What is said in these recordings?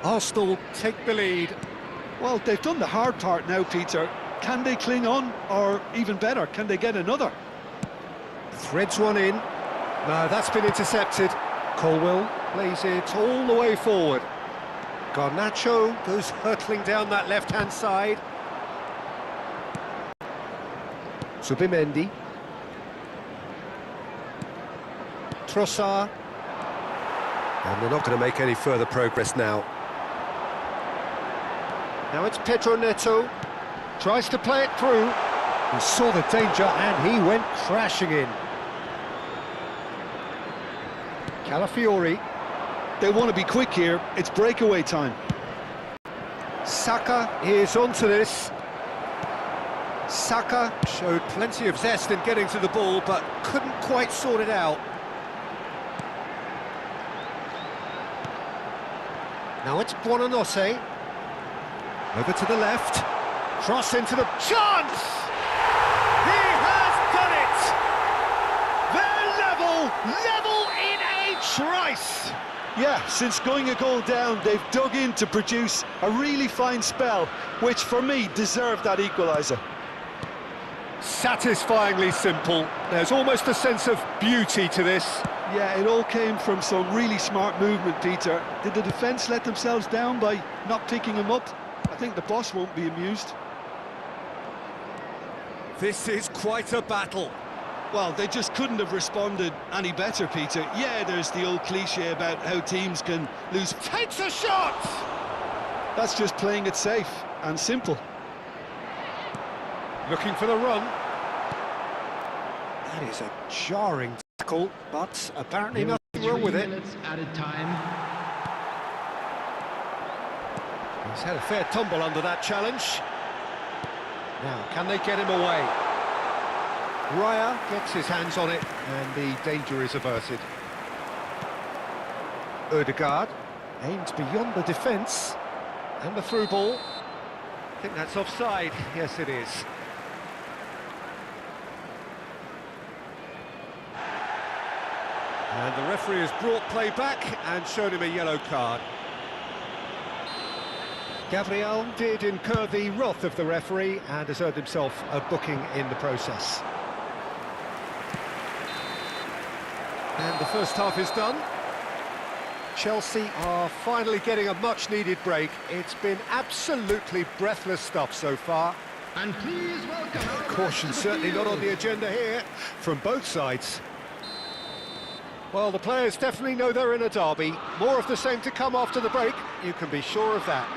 Arsenal take the lead. Well, they've done the hard part now, Peter. Can they cling on, or even better, can they get another? Threads one in. No, that's been intercepted. Colwell plays it all the way forward. Garnacho goes hurtling down that left-hand side. Subimendi. Trossard. And they're not going to make any further progress now. Now it's Pedro Neto. Tries to play it through. He saw the danger and he went crashing in. Calafiori. They want to be quick here. It's breakaway time. Saka is onto this. Saka showed plenty of zest in getting to the ball, but couldn't quite sort it out. Now it's Buonanotte. Over to the left. Cross into the... Chance! He has done it! They're level in a trice! Yeah, since going a goal down, they've dug in to produce a really fine spell, which for me deserved that equaliser. Satisfyingly simple. There's almost a sense of beauty to this. Yeah, it all came from some really smart movement, Peter. Did the defence let themselves down by not picking him up? I think the boss won't be amused. This is quite a battle. Well, they just couldn't have responded any better, Peter. Yeah, there's the old cliche about how teams can lose. Takes a shot! That's just playing it safe and simple. Looking for the run. That is a jarring tackle, but apparently nothing wrong with it. Added time. He's had a fair tumble under that challenge. Now, can they get him away? Raya gets his hands on it, and the danger is averted. Ødegaard aims beyond the defence, and the through ball. I think that's offside. Yes, it is. And the referee has brought play back and shown him a yellow card. Gabriel did incur the wrath of the referee and has earned himself a booking in the process. And the first half is done. Chelsea are finally getting a much-needed break. It's been absolutely breathless stuff so far. And please welcome... Caution certainly not on the agenda here from both sides. Well, the players definitely know they're in a derby. More of the same to come after the break, you can be sure of that.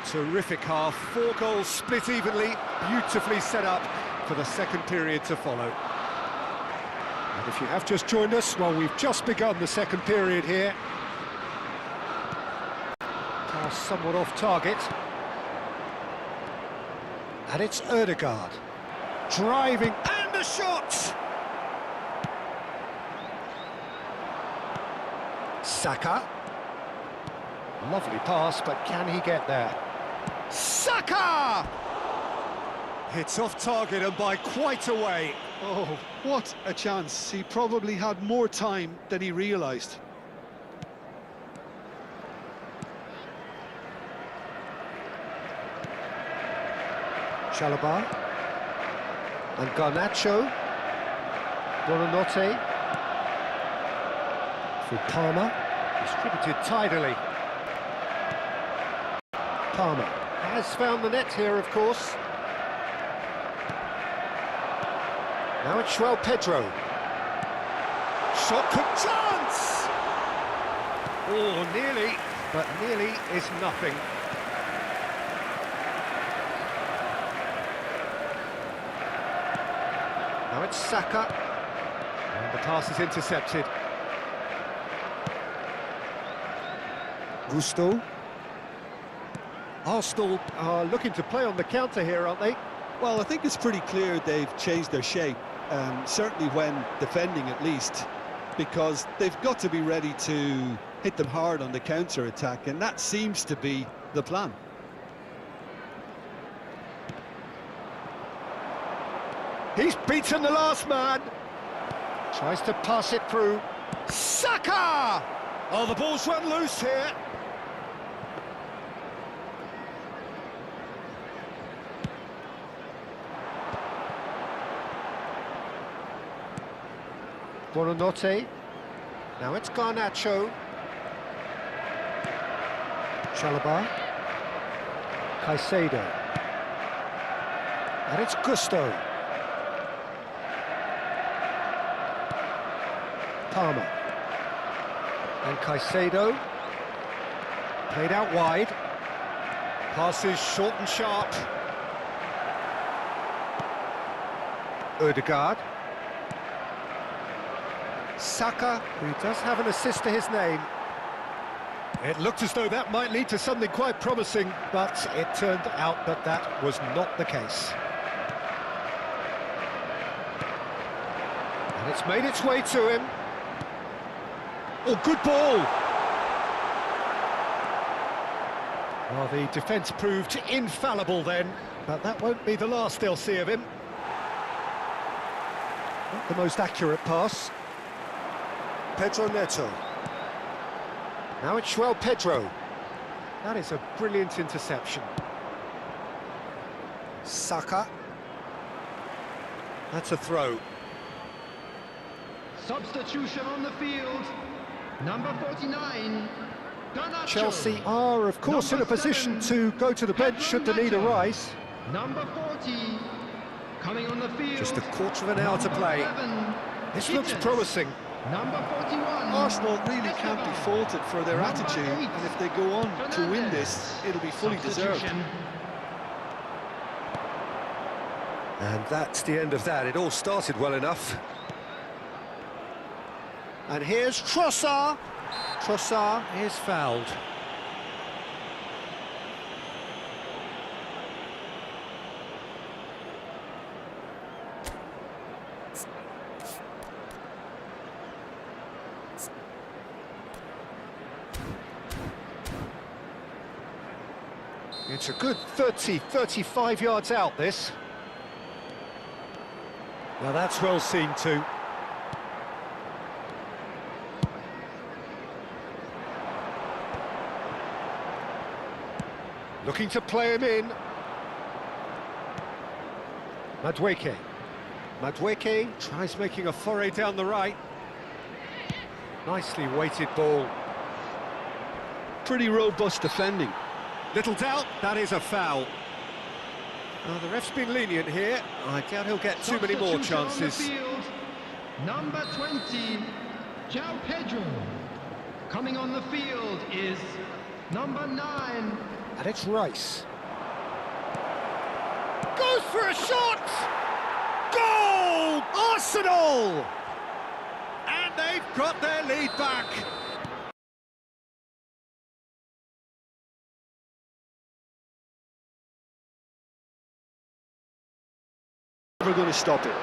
Terrific half, 4 goals split evenly, beautifully set up for the second period to follow. And if you have just joined us, well, we've just begun the second period here. Pass somewhat off target. And it's Ødegaard. Driving, and the shot! Saka. Lovely pass, but can he get there? Saka! It's off target and by quite a way. Oh, what a chance. He probably had more time than he realised. Chalobah. And Garnacho. Buonanotte. For Palmer. Distributed tidily. Palmer has found the net here, of course. Now it's João Pedro. Shot chance! Oh, nearly, but nearly is nothing. Now it's Saka. And the pass is intercepted. Gusto. Arsenal are looking to play on the counter here, aren't they? Well, I think it's pretty clear they've changed their shape, certainly when defending at least, because they've got to be ready to hit them hard on the counter-attack, and that seems to be the plan. He's beaten the last man. Tries to pass it through. Saka! Oh, the ball's run loose here. Buonanotte. Now it's Garnacho. Chalobah. Caicedo. And it's Gusto. Palmer. And Caicedo. Played out wide. Passes short and sharp. Odegaard. Saka, who does have an assist to his name. It looked as though that might lead to something quite promising, but it turned out that that was not the case. And it's made its way to him. Oh, good ball! Well, the defence proved infallible then, but that won't be the last they'll see of him. Not the most accurate pass. Pedro Neto. Now it's João Pedro. That is a brilliant interception. Saka. That's a throw. Substitution on the field. Number 49. Garnacho. Chelsea are, of course, in a position to go to the bench should the need arise. Number 40. Coming on the field. Just a quarter of an hour to play. This looks promising. Number 41. Arsenal really can't be faulted for their attitude, and if they go on to win this, it'll be fully deserved. And that's the end of that. It all started well enough. And here's Trossard. Trossard is fouled. It's a good 35 yards out, this. Now that's well seen too. Looking to play him in. Madueke. Madueke tries making a foray down the right. Nicely weighted ball. Pretty robust defending. Little doubt, that is a foul. The ref's been lenient here. I doubt he'll get too many more chances. Number 20, João Pedro. Coming on the field is number 9. And it's Rice. Goes for a shot! Goal! Arsenal! And they've got their lead back. Never going to stop it.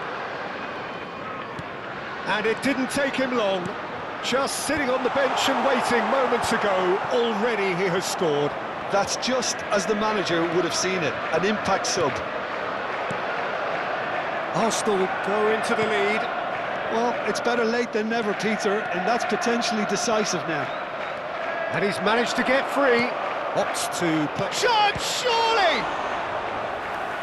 And it didn't take him long. Just sitting on the bench and waiting moments ago, already he has scored. That's just as the manager would have seen it, an impact sub. Arsenal go into the lead. Well, it's better late than never, Peter, and that's potentially decisive now. And he's managed to get free. Opts to play. Shot, surely!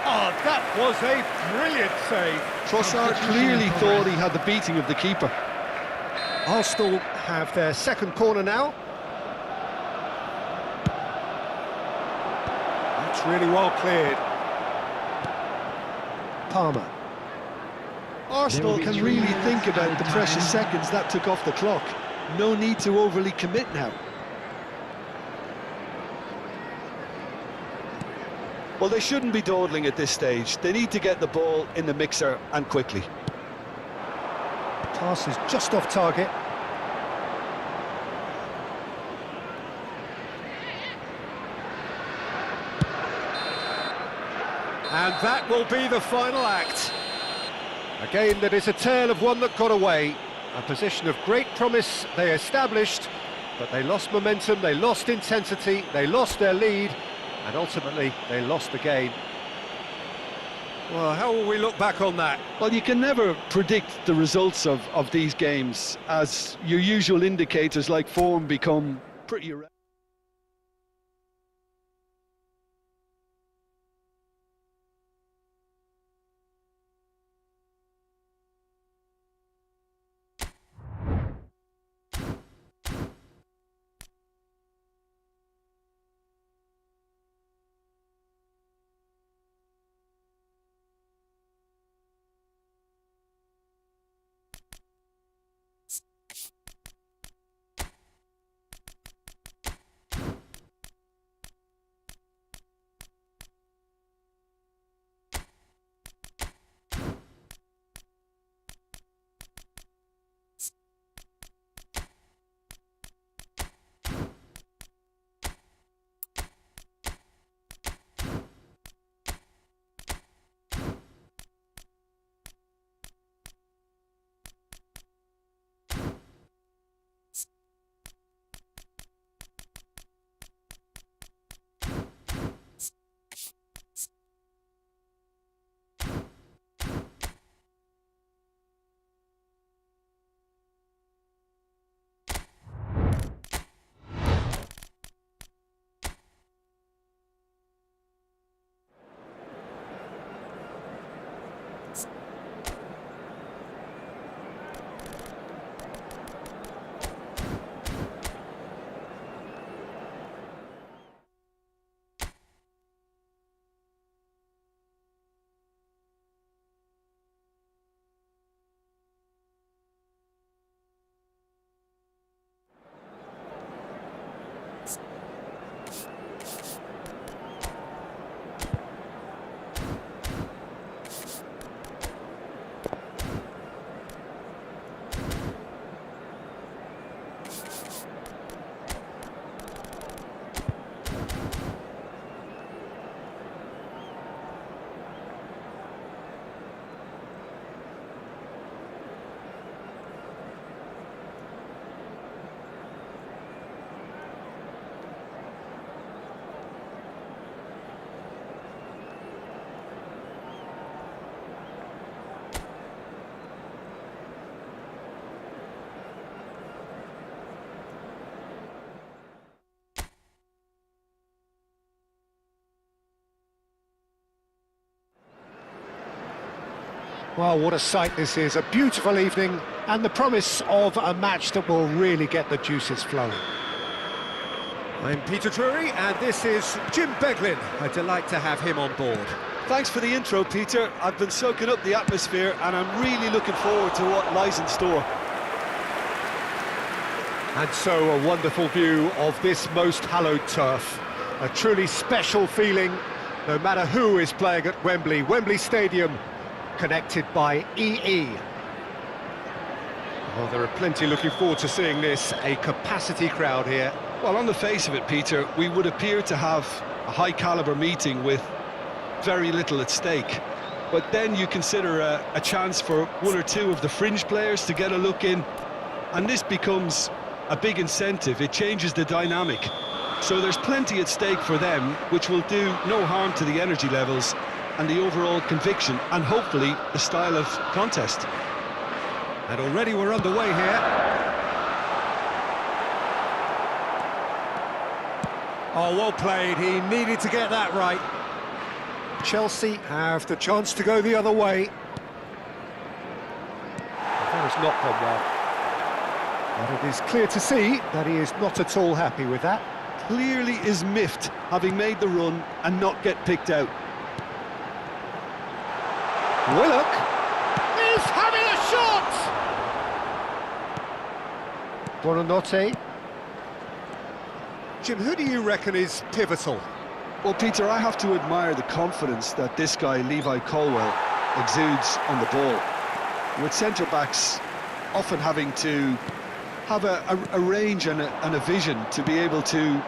Oh, that was a brilliant save. Trossard clearly thought he had the beating of the keeper. Arsenal have their second corner now. That's really well cleared. Palmer. Arsenal can really think about the precious seconds that took off the clock. No need to overly commit now. Well, they shouldn't be dawdling at this stage. They need to get the ball in the mixer and quickly. Pass is just off target. And that will be the final act. A game that is a tale of one that got away. A position of great promise they established, but they lost momentum, they lost intensity, they lost their lead, and ultimately they lost the game. Well, how will we look back on that? Well, you can never predict the results of these games, as your usual indicators like form become pretty irrelevant. Well, what a sight this is, a beautiful evening, and the promise of a match that will really get the juices flowing. I'm Peter Drury, and this is Jim Beglin. A delight to have him on board. Thanks for the intro, Peter. I've been soaking up the atmosphere, and I'm really looking forward to what lies in store. And so a wonderful view of this most hallowed turf. A truly special feeling, no matter who is playing at Wembley Stadium, connected by EE. Well, there are plenty looking forward to seeing this, a capacity crowd here. Well, on the face of it, Peter, we would appear to have a high-caliber meeting with very little at stake. But then you consider a chance for one or two of the fringe players to get a look in, and this becomes a big incentive. It changes the dynamic. So there's plenty at stake for them, which will do no harm to the energy levels and the overall conviction, and hopefully the style of contest. And already we're underway here. Oh, well played. He needed to get that right. Chelsea have the chance to go the other way. That has not gone well. But it is clear to see that he is not at all happy with that. Clearly is miffed, having made the run and not get picked out. Willock is having a shot! Buonanotte. Jim, who do you reckon is pivotal? Well, Peter, I have to admire the confidence that this guy, Levi Colwell, exudes on the ball. With centre-backs often having to have a range and a vision to be able to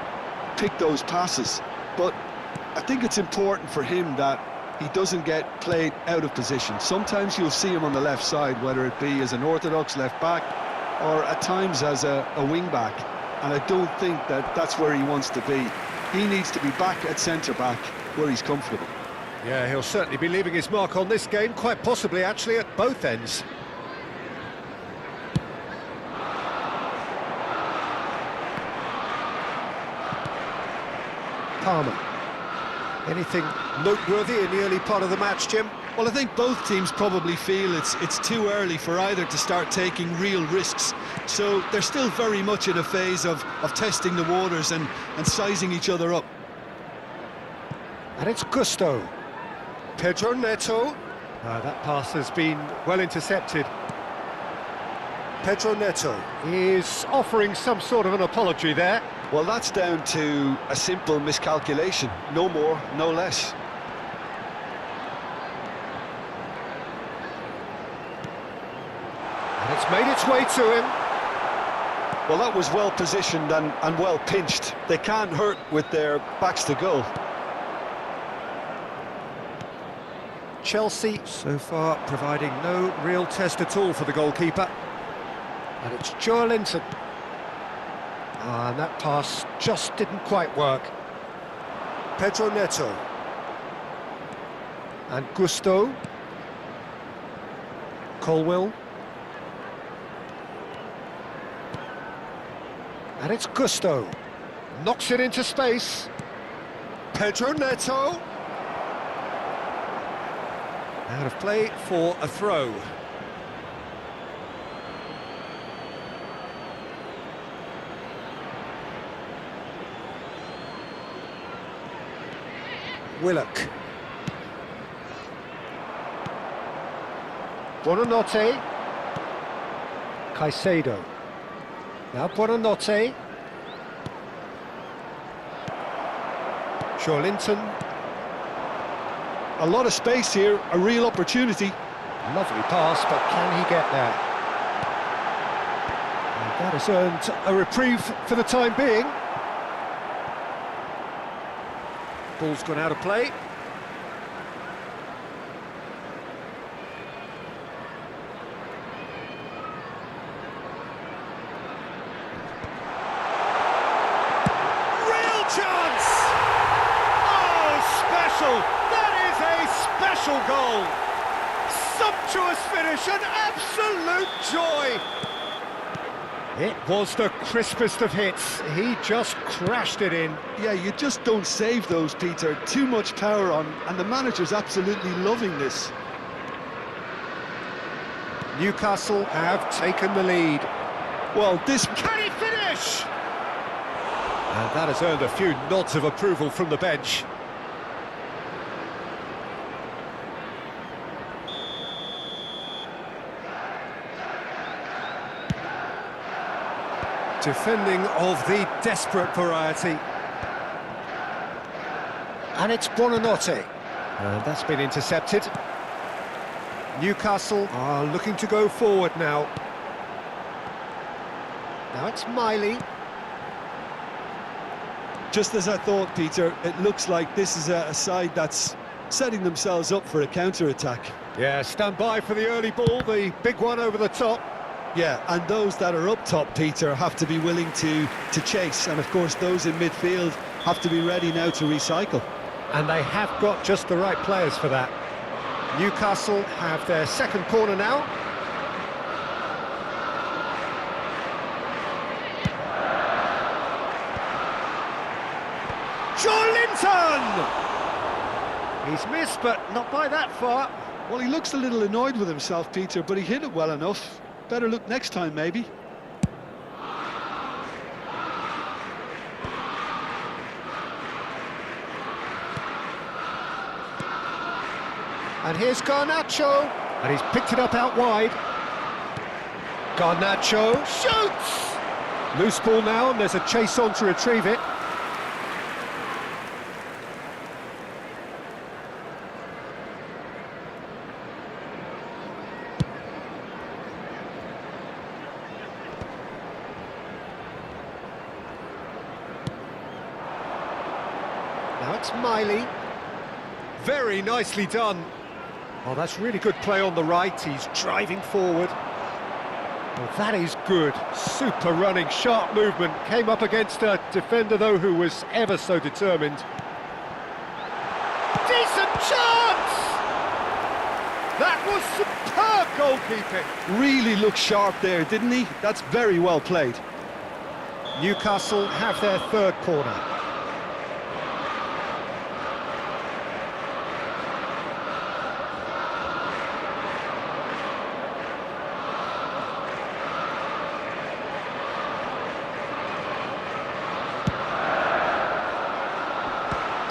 pick those passes. But I think it's important for him that he doesn't get played out of position. Sometimes you'll see him on the left side, whether it be as an orthodox left back or at times as a wing back. And I don't think that that's where he wants to be. He needs to be back at centre-back where he's comfortable. Yeah, he'll certainly be leaving his mark on this game, quite possibly actually at both ends. Palmer. Anything noteworthy in the early part of the match, Jim? Well, I think both teams probably feel it's too early for either to start taking real risks. So they're still very much in a phase of testing the waters and sizing each other up. And it's Gusto. Pedro Neto. That pass has been well intercepted. Pedro Neto is offering some sort of an apology there. Well, that's down to a simple miscalculation. No more, no less. And it's made its way to him. Well, that was well positioned and well pinched. They can't hurt with their backs to goal. Chelsea so far providing no real test at all for the goalkeeper. And it's Joelinton. And that pass just didn't quite work. Pedro Neto. And Gusto. Colwell. And it's Gusto. Knocks it into space. Pedro Neto. Out of play for a throw. Willock. Buonanotte. Caicedo. Now Buonanotte. Joelinton. A lot of space here, a real opportunity. Lovely pass, but can he get there? And that has earned a reprieve for the time being. Ball's gone out of play. Real chance! Oh, special! That is a special goal! Sumptuous finish, an absolute joy! It was the crispest of hits. He just crashed it in. Yeah, you just don't save those, Peter. Too much power on, and the manager's absolutely loving this. Newcastle have taken the lead. Well, this... Can he finish? And that has earned a few nods of approval from the bench. Defending of the desperate variety. And it's Buonanotte. And that's been intercepted. Newcastle are looking to go forward now. Now it's Miley. Just as I thought, Peter, it looks like this is a side that's setting themselves up for a counter-attack. Yeah, stand by for the early ball, the big one over the top. Yeah, and those that are up top, Peter, have to be willing to chase. And, of course, those in midfield have to be ready now to recycle. And they have got just the right players for that. Newcastle have their second corner now. Joelinton! He's missed, but not by that far. Well, he looks a little annoyed with himself, Peter, but he hit it well enough. Better look next time, maybe. And here's Garnacho, and he's picked it up out wide. Garnacho shoots! Loose ball now, and there's a chase on to retrieve it. Now it's Miley. Very nicely done. Oh, that's really good play on the right. He's driving forward. Well, that is good. Super running, sharp movement. Came up against a defender, though, who was ever so determined. Decent chance! That was superb goalkeeping. Really looked sharp there, didn't he? That's very well played. Newcastle have their third corner.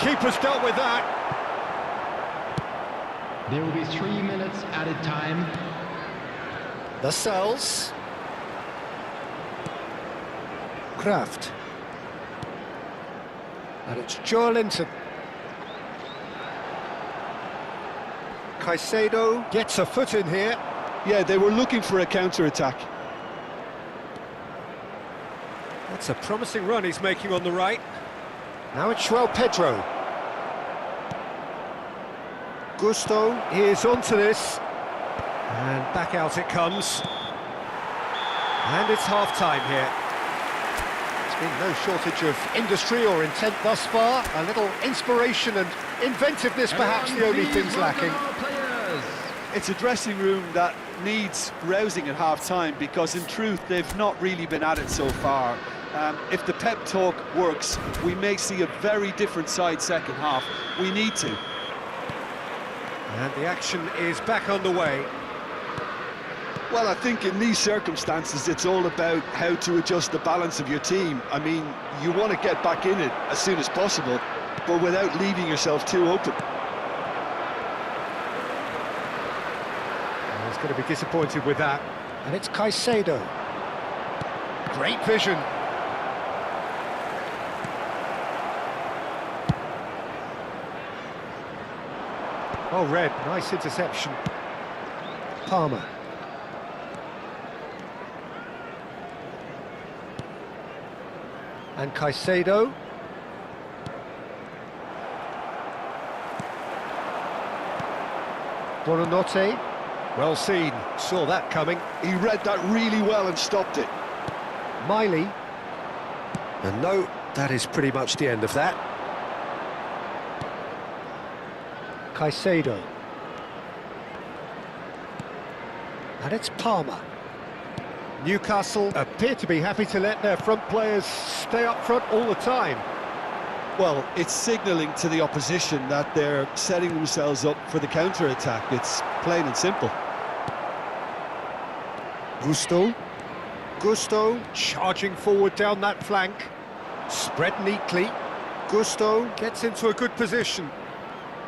Keeper's dealt with that. There will be 3 minutes added time. Lascelles. Kraft. And it's Joelinton. Caicedo gets a foot in here. Yeah, they were looking for a counter-attack. That's a promising run he's making on the right. Now it's João Pedro. Gusto is onto this. And back out it comes. And it's half-time here. There's been no shortage of industry or intent thus far. A little inspiration and inventiveness, perhaps the only things lacking. It's a dressing room that needs rousing at half-time because, in truth, they've not really been at it so far. If the pep talk works, we may see a very different side second half. We need to. And the action is back underway. Well, I think in these circumstances, it's all about how to adjust the balance of your team. I mean, you want to get back in it as soon as possible, but without leaving yourself too open. He's going to be disappointed with that. And it's Caicedo. Great vision. Oh, Red, nice interception. Palmer. And Caicedo. Buonanotte. Well seen, saw that coming. He read that really well and stopped it. Miley. And no, that is pretty much the end of that. Caicedo. And it's Palmer. Newcastle appear to be happy to let their front players stay up front all the time. Well, it's signalling to the opposition that they're setting themselves up for the counter-attack. It's plain and simple. Gusto. Gusto charging forward down that flank. Spread neatly. Gusto gets into a good position.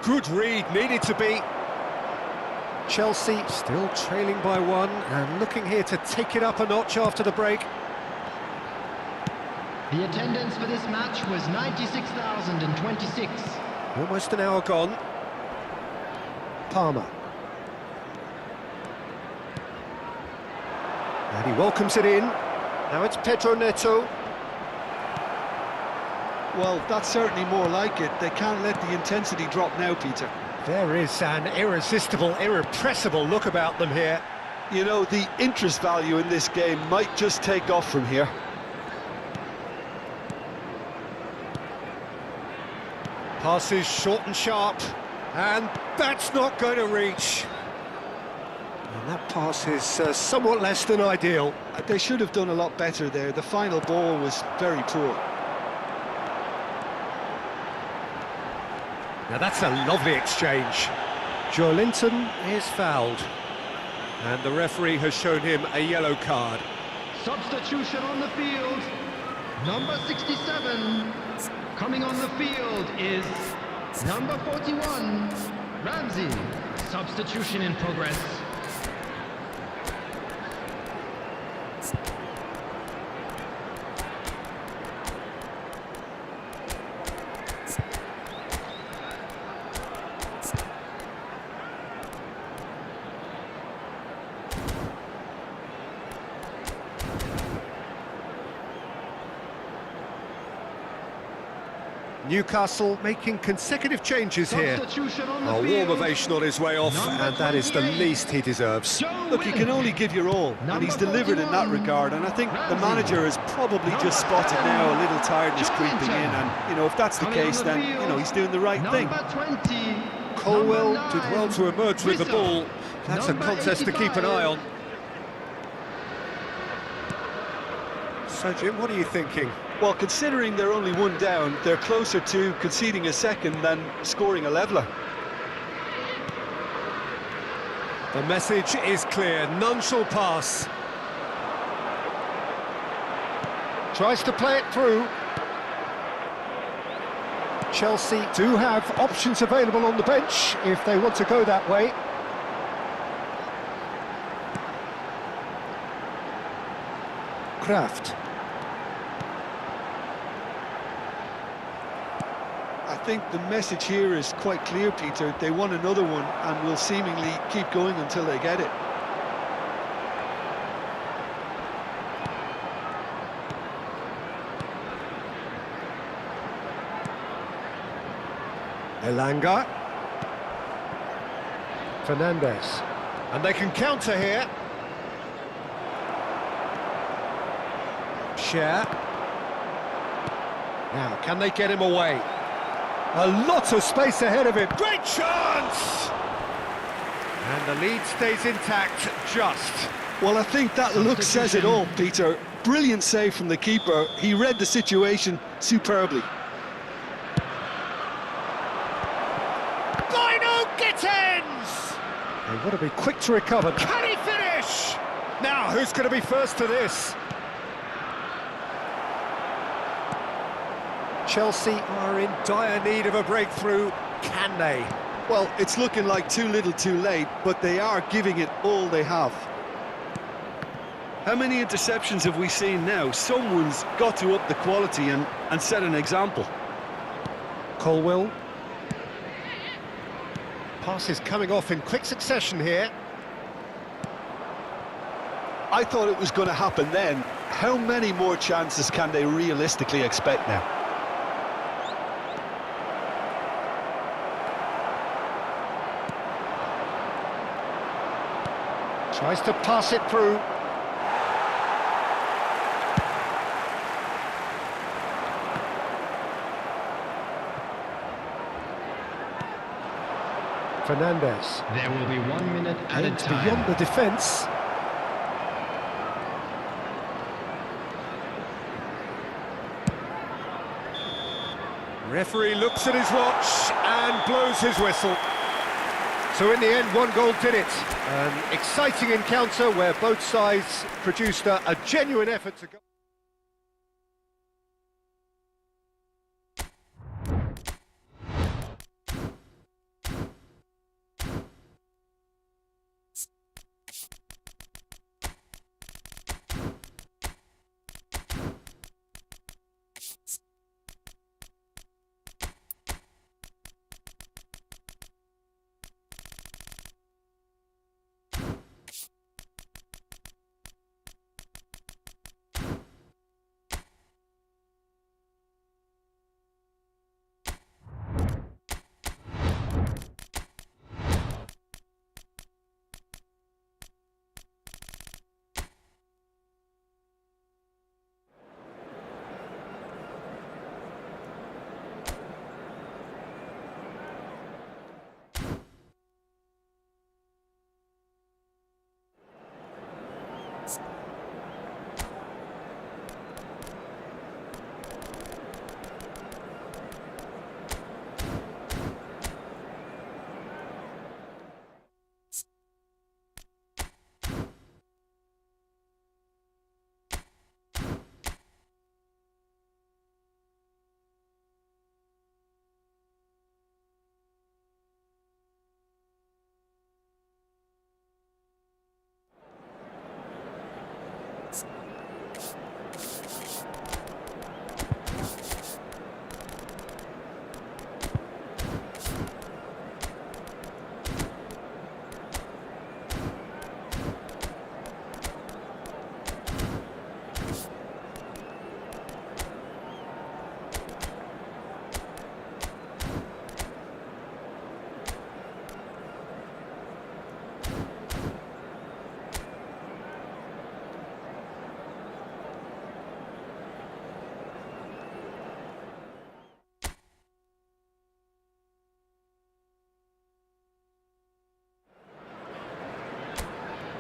Good read, needed to be. Chelsea still trailing by one and looking here to take it up a notch after the break. The attendance for this match was 96,026. Almost an hour gone. Palmer. And he welcomes it in. Now it's Pedro Neto. Well, that's certainly more like it. They can't let the intensity drop now, Peter. There is an irresistible, irrepressible look about them here. You know, the interest value in this game might just take off from here. Passes short and sharp, and that's not going to reach. And that pass is somewhat less than ideal. They should have done a lot better there. The final ball was very poor. Now that's a lovely exchange. Joe Linton is fouled, and the referee has shown him a yellow card. Substitution on the field. Number 67. Coming on the field is number 41, Ramsey. Substitution in progress. Newcastle making consecutive changes here. Substitution on the A warm field. ovation on his way off, Number and that is the 28. least he deserves. Look, you can only give your all, and he's delivered in that regard, and I think the manager has probably just spotted now a little tiredness creeping in, and, you know, if that's the case, then, you know, he's doing the right thing. Number 20. Colwell Number did 9, well to emerge with the Whistle. ball. That's a Number contest to keep an 85. eye on. So, Jim, what are you thinking? Well, considering they're only one down, they're closer to conceding a second than scoring a leveller. The message is clear, none shall pass. Tries to play it through. Chelsea do have options available on the bench if they want to go that way. Kraft. I think the message here is quite clear, Peter. They want another one and will seemingly keep going until they get it. Elanga. Fernandez. And they can counter here. Share. Now, can they get him away? A lot of space ahead of him. Great chance! And the lead stays intact, just. Well, I think that look says it all, Peter. Brilliant save from the keeper. He read the situation superbly. Final Gittins! They've got to be quick to recover. Can he finish? Now, who's going to be first to this? Chelsea are in dire need of a breakthrough. Can they? Well, it's looking like too little too late, but they are giving it all they have. How many interceptions have we seen now? Someone's got to up the quality and set an example. Colwell. Passes coming off in quick succession here. I thought it was going to happen then. How many more chances can they realistically expect now? Tries to pass it through. Fernandez. There will be 1 minute at a It's time. beyond the defence. Referee looks at his watch and blows his whistle. So in the end, one goal did it. An exciting encounter where both sides produced a genuine effort to go.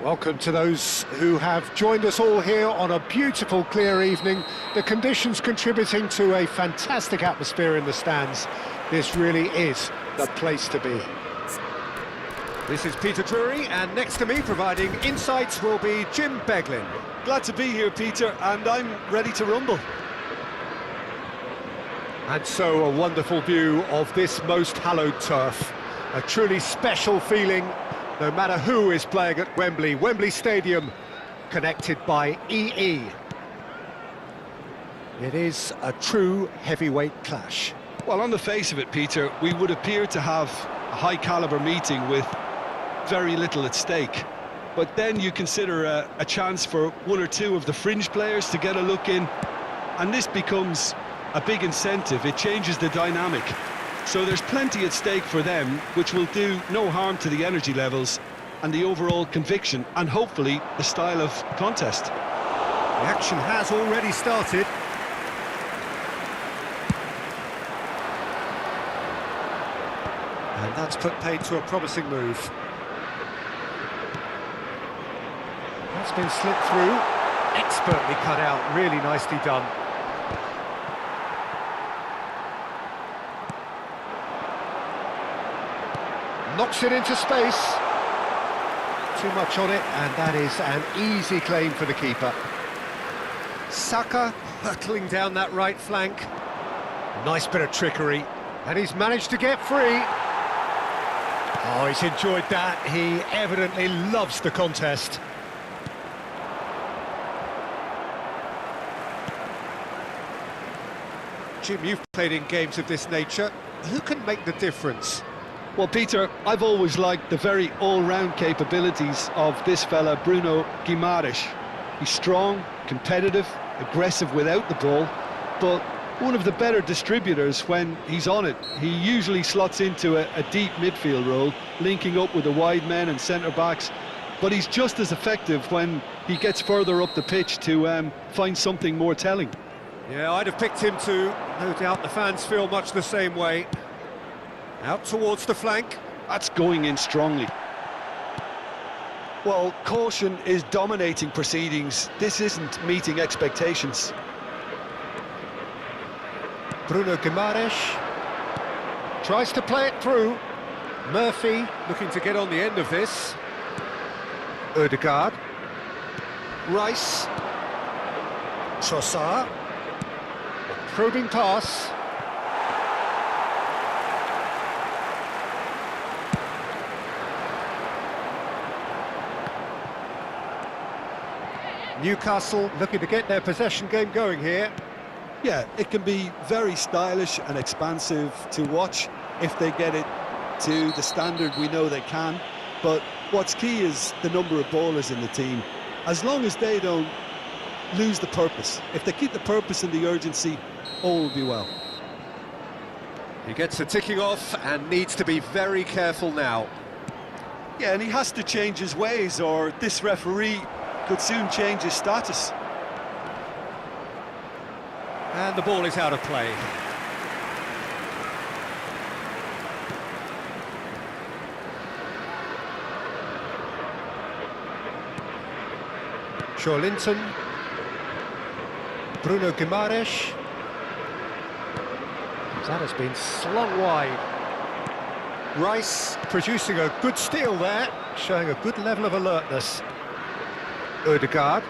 Welcome to those who have joined us all here on a beautiful, clear evening. The conditions contributing to a fantastic atmosphere in the stands. This really is the place to be. This is Peter Drury, and next to me providing insights will be Jim Beglin. Glad to be here, Peter, and I'm ready to rumble. And so a wonderful view of this most hallowed turf. A truly special feeling, no matter who is playing at Wembley Stadium, connected by EE. It is a true heavyweight clash. Well, on the face of it, Peter, we would appear to have a high-caliber meeting with very little at stake. But then you consider a chance for one or two of the fringe players to get a look in, and this becomes a big incentive. It changes the dynamic. So there's plenty at stake for them, which will do no harm to the energy levels and the overall conviction, and hopefully the style of contest. The action has already started. And that's put paid to a promising move. That's been slipped through, expertly cut out, really nicely done. Knocks it into space. Too much on it, and that is an easy claim for the keeper. Saka hurtling down that right flank. Nice bit of trickery, and he's managed to get free. Oh, he's enjoyed that. He evidently loves the contest. Jim, you've played in games of this nature. Who can make the difference? Well, Peter, I've always liked the very all-round capabilities of this fella, Bruno Guimaraes. He's strong, competitive, aggressive without the ball, but one of the better distributors when he's on it. He usually slots into a deep midfield role, linking up with the wide men and centre-backs, but he's just as effective when he gets further up the pitch to find something more telling. Yeah, I'd have picked him too. No doubt the fans feel much the same way. Out towards the flank. That's going in strongly. Well, caution is dominating proceedings. This isn't meeting expectations. Bruno Guimaraes tries to play it through. Murphy looking to get on the end of this. Ødegaard. Rice. Trossard. Probing pass. Newcastle looking to get their possession game going here. Yeah, it can be very stylish and expansive to watch if they get it to the standard we know they can. But what's key is the number of ballers in the team. As long as they don't lose the purpose, if they keep the purpose and the urgency, all will be well. He gets a ticking off and needs to be very careful now. Yeah, and he has to change his ways, or this referee could soon change his status. And the ball is out of play. Linton. Bruno Guimaraes. That has been slung wide. Rice producing a good steal there, showing a good level of alertness. Ødegaard.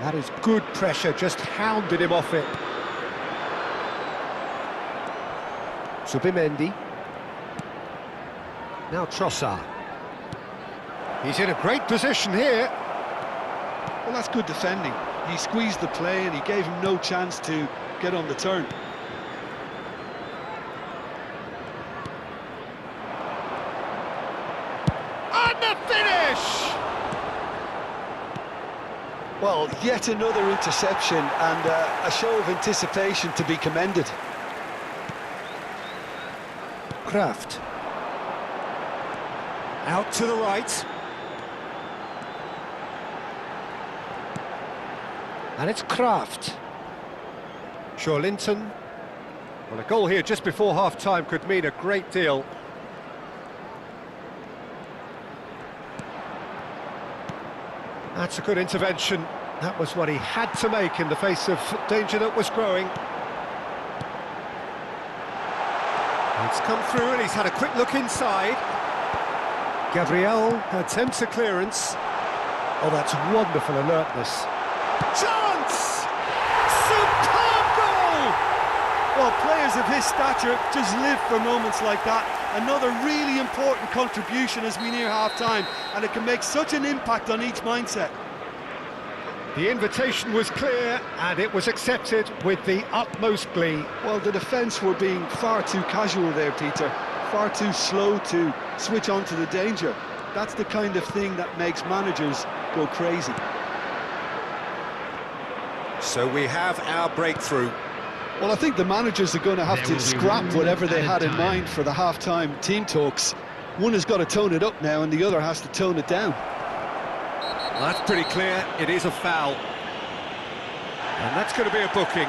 That is good pressure, just hounded him off it. Subimendi. Now Trossard. He's in a great position here. Well, that's good defending. He squeezed the play and he gave him no chance to get on the turn. And the finish! Well, yet another interception and a show of anticipation to be commended. Kraft. Out to the right. And it's Kraft. Linton. Well, a goal here just before half-time could mean a great deal. That's a good intervention. That was what he had to make in the face of danger that was growing. It's come through and he's had a quick look inside. Gabriel attempts a clearance. Oh, that's wonderful alertness. Chance! Superb goal! Well, players of his stature just live for moments like that. Another really important contribution as we near half-time, and it can make such an impact on each mindset. The invitation was clear, and it was accepted with the utmost glee. Well, the defence were being far too casual there, Peter. Far too slow to switch on to the danger. That's the kind of thing that makes managers go crazy. So we have our breakthrough. Well, I think the managers are going to have to scrap whatever they had in mind for the half-time team talks. One has got to tone it up now and the other has to tone it down. Well, that's pretty clear. It is a foul. And that's going to be a booking.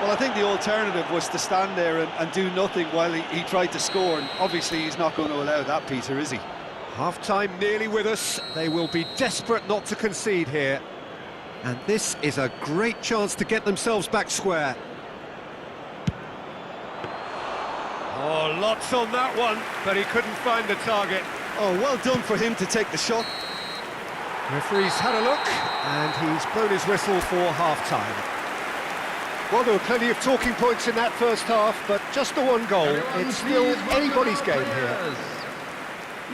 Well, I think the alternative was to stand there and do nothing while he tried to score, and obviously he's not going to allow that, Peter, is he? Half-time nearly with us. They will be desperate not to concede here. And this is a great chance to get themselves back square. Oh, lots on that one, but he couldn't find the target. Oh, well done for him to take the shot. Referee's had a look, and he's blown his whistle for half-time. Well, there were plenty of talking points in that first half, but just the one goal. It's still anybody's game here.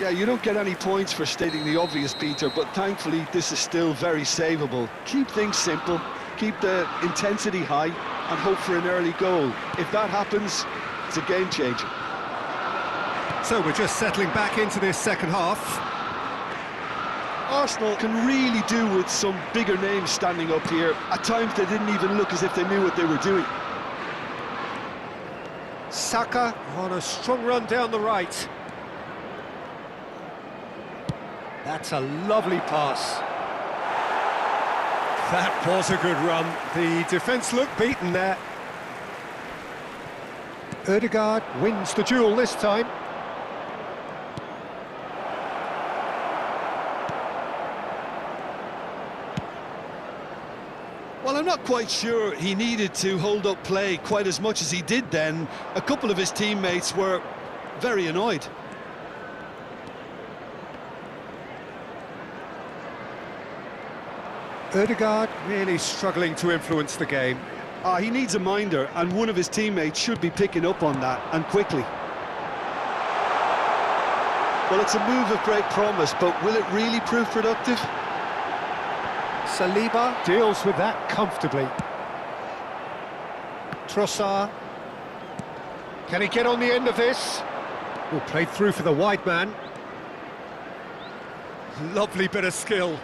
Yeah, you don't get any points for stating the obvious, Peter, but thankfully this is still very savable. Keep things simple, keep the intensity high, and hope for an early goal. If that happens, it's a game changer. So we're just settling back into this second half. Arsenal can really do with some bigger names standing up here. At times they didn't even look as if they knew what they were doing. Saka on a strong run down the right. That's a lovely pass. That was a good run. The defence looked beaten there. Ødegaard wins the duel this time. Well, I'm not quite sure he needed to hold up play quite as much as he did then. A couple of his teammates were very annoyed. Ødegaard really struggling to influence the game. He needs a minder, and one of his teammates should be picking up on that, and quickly. Well, it's a move of great promise, but will it really prove productive? Saliba deals with that comfortably. Trossard. Can he get on the end of this? Oh, played through for the wide man. Lovely bit of skill.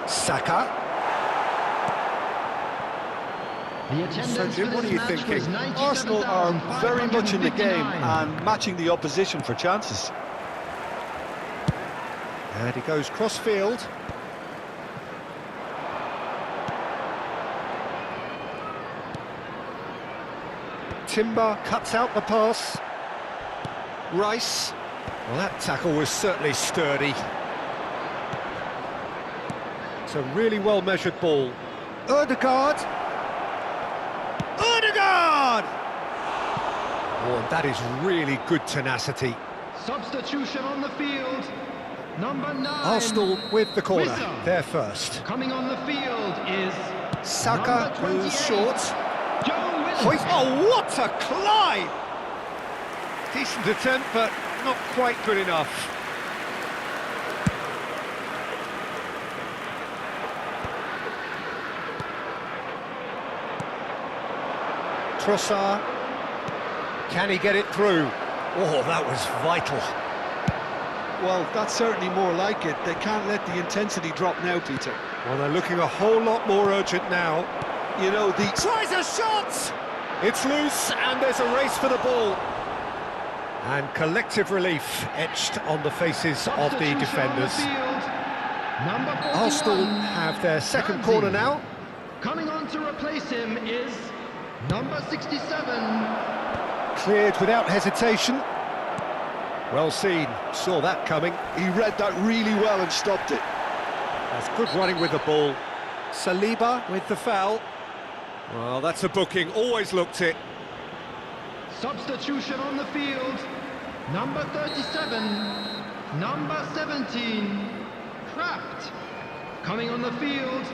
Saka. So, Jim, what are you thinking? Arsenal are very much in the game and matching the opposition for chances. And he goes cross-field. Timber cuts out the pass. Rice. Well, that tackle was certainly sturdy. It's a really well-measured ball. Ødegaard. Ødegaard! Oh, and that is really good tenacity. Substitution on the field. Number 9. Arsenal with the corner. Whistle. They're first. Coming on the field is Saka number goes 28, short. Joe Hoist. Oh, what a climb! Decent attempt, but not quite good enough. Trossard. Can he get it through? Oh, that was vital. Well, that's certainly more like it. They can't let the intensity drop now, Peter. Well, they're looking a whole lot more urgent now. You know, the... Tries a shot! It's loose, and there's a race for the ball. And collective relief etched on the faces of the Substitution defenders. on the field. Number 41, Arsenal have their second corner now. Coming on to replace him is number 67. Cleared without hesitation. Well seen, saw that coming. He read that really well and stopped it. That's good running with the ball. Saliba with the foul. Well, that's a booking, always looked it. Substitution on the field. Number 37. Number 17. Trapped. Coming on the field.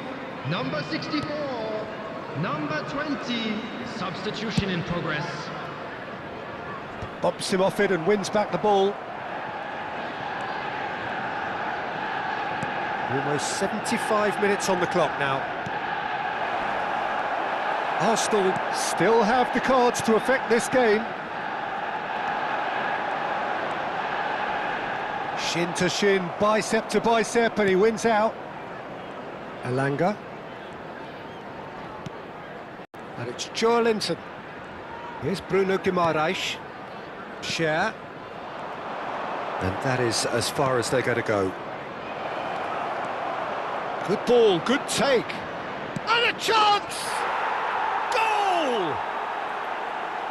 Number 64. Number 20. Substitution in progress. Bumps him off it and wins back the ball. Almost 75 minutes on the clock now. Arsenal still have the cards to affect this game. Shin to shin, bicep to bicep, and he wins out. Elanga. And it's Joe Linton. Here's Bruno Guimaraes. Share. And that is as far as they're going to go. Good ball, good take. And a chance! Goal!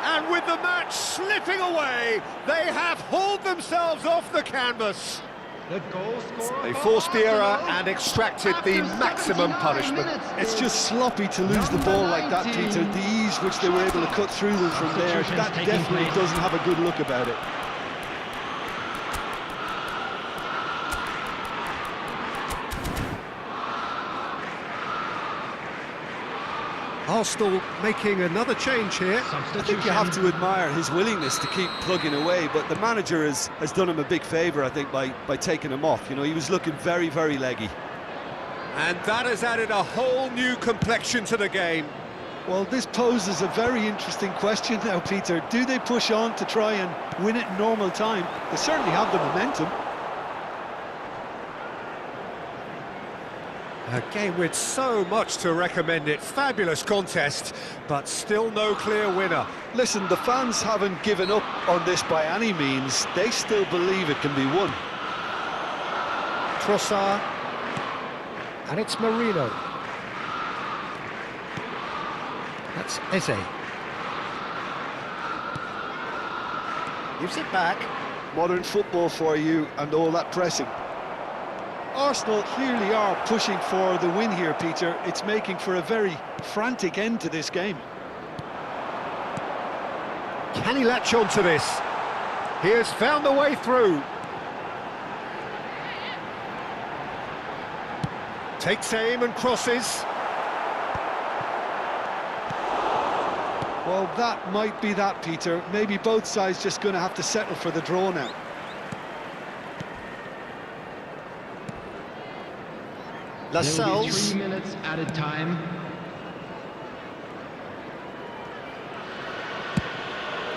And with the match slipping away, they have hauled themselves off the canvas. The goal scorer. They forced the error and extracted the maximum punishment. It's just sloppy to lose the ball like that, Peter. The ease which they were able to cut through them from there, that definitely doesn't have a good look about it. Arsenal making another change here. I think you have to admire his willingness to keep plugging away, but the manager has done him a big favour, I think, by taking him off. You know, he was looking very, very leggy. And that has added a whole new complexion to the game. Well, this poses a very interesting question now, Peter. Do they push on to try and win it in normal time? They certainly have the momentum. A game with so much to recommend it. Fabulous contest, but still no clear winner. Listen, the fans haven't given up on this by any means. They still believe it can be won. Trossard. And it's Marino. That's Eze. Gives it back. Modern football for you and all that pressing. Arsenal clearly are pushing for the win here, Peter. It's making for a very frantic end to this game. Can he latch on to this? He has found the way through. Takes aim and crosses. Well, that might be that, Peter. Maybe both sides just going to have to settle for the draw now. There will be Lascelles. 3 minutes added time.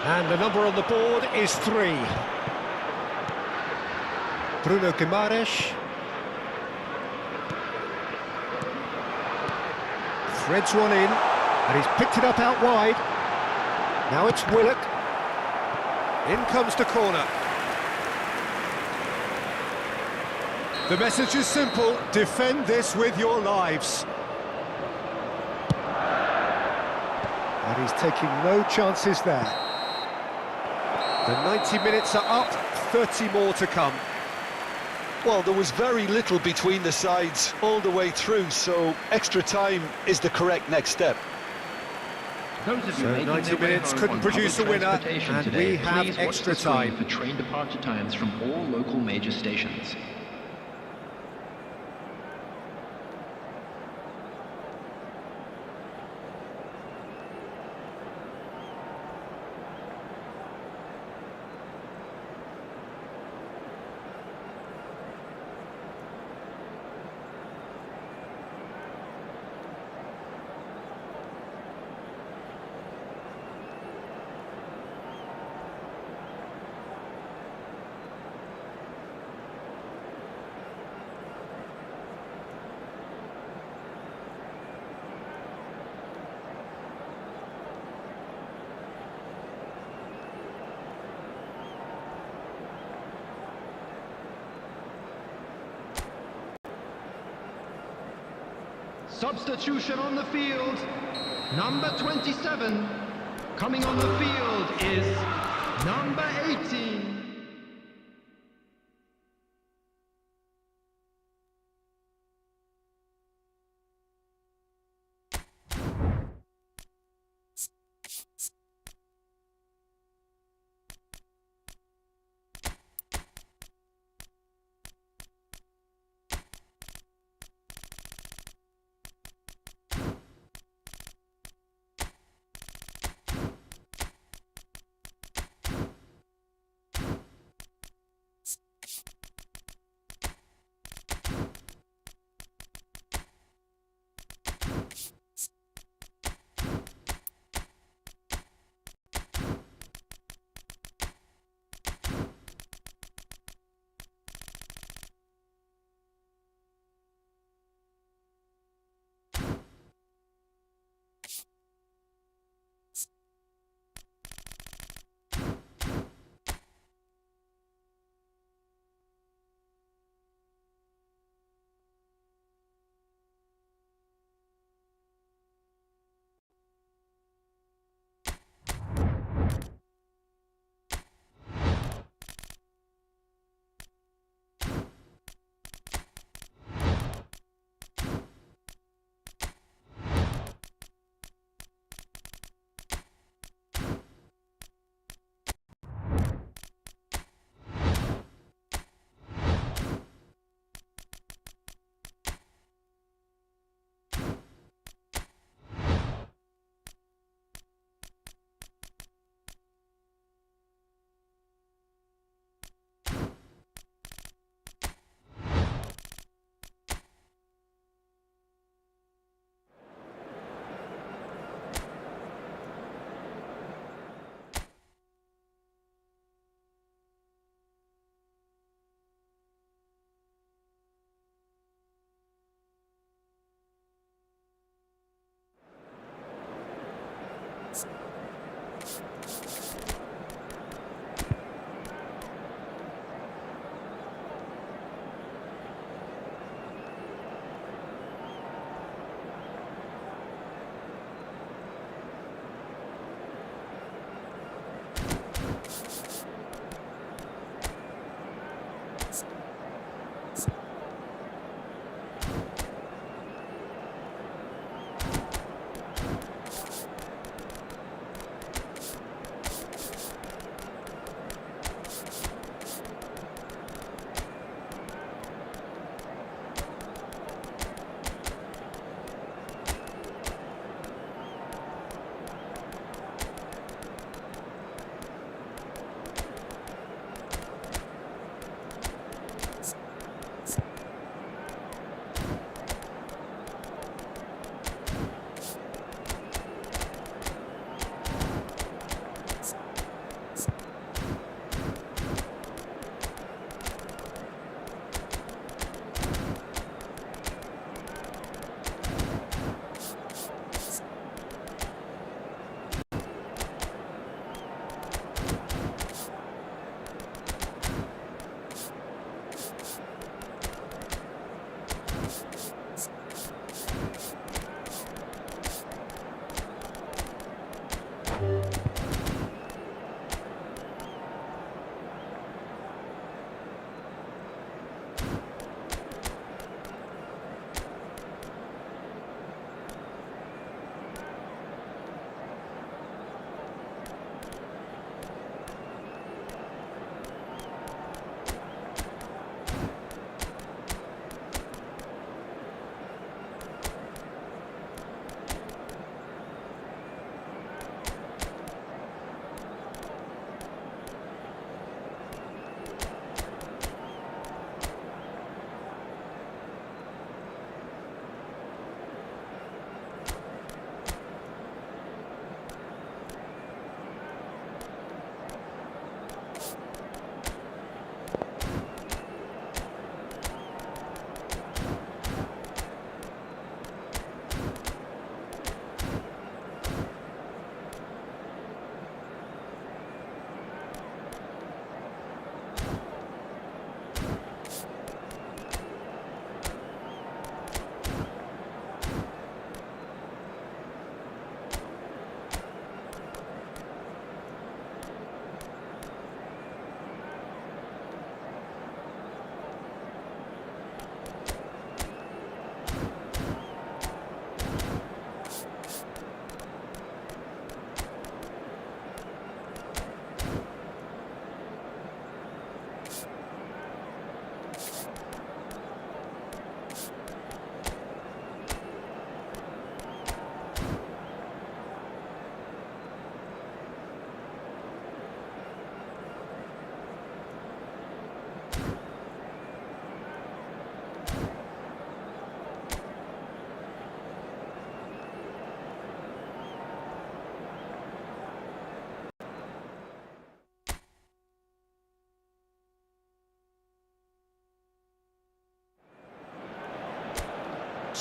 And the number on the board is 3. Bruno Guimaraes. Threads one in, and he's picked it up out wide. Now it's Willock. In comes the corner. The message is simple: defend this with your lives. And he's taking no chances there. The 90 minutes are up, 30 more to come. Well, there was very little between the sides all the way through, so extra time is the correct next step. Those of you So making 90 their way minutes home couldn't on produce public a winner, transportation and today, we have please watch extra the screen time. for train departure times from all local major stations. Substitution on the field. Number 27. Coming on the field is number 18.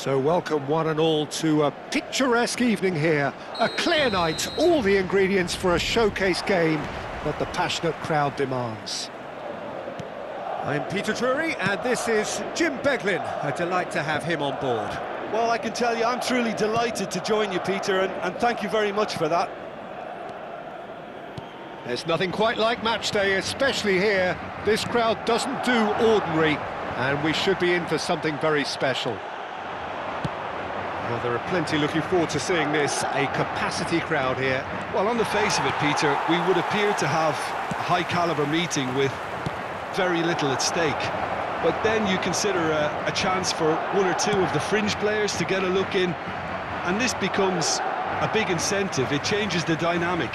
So welcome one and all to a picturesque evening here. A clear night, all the ingredients for a showcase game that the passionate crowd demands. I'm Peter Drury and this is Jim Beglin. A delight to have him on board. Well, I can tell you I'm truly delighted to join you, Peter, and thank you very much for that. There's nothing quite like match day, especially here. This crowd doesn't do ordinary, and we should be in for something very special. Well, there are plenty looking forward to seeing this, a capacity crowd here. Well, on the face of it, Peter, we would appear to have a high-caliber meeting with very little at stake. But then you consider a chance for one or two of the fringe players to get a look in, and this becomes a big incentive. It changes the dynamic.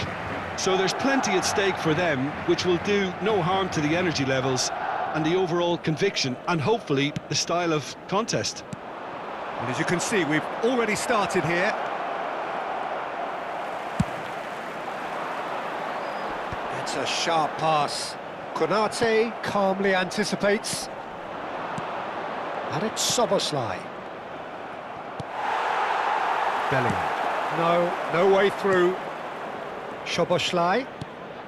So there's plenty at stake for them, which will do no harm to the energy levels and the overall conviction, and hopefully the style of contest. And as you can see, we've already started here. It's a sharp pass. Konate calmly anticipates. And it's Soboslai. Bellingham. No way through. Soboslai.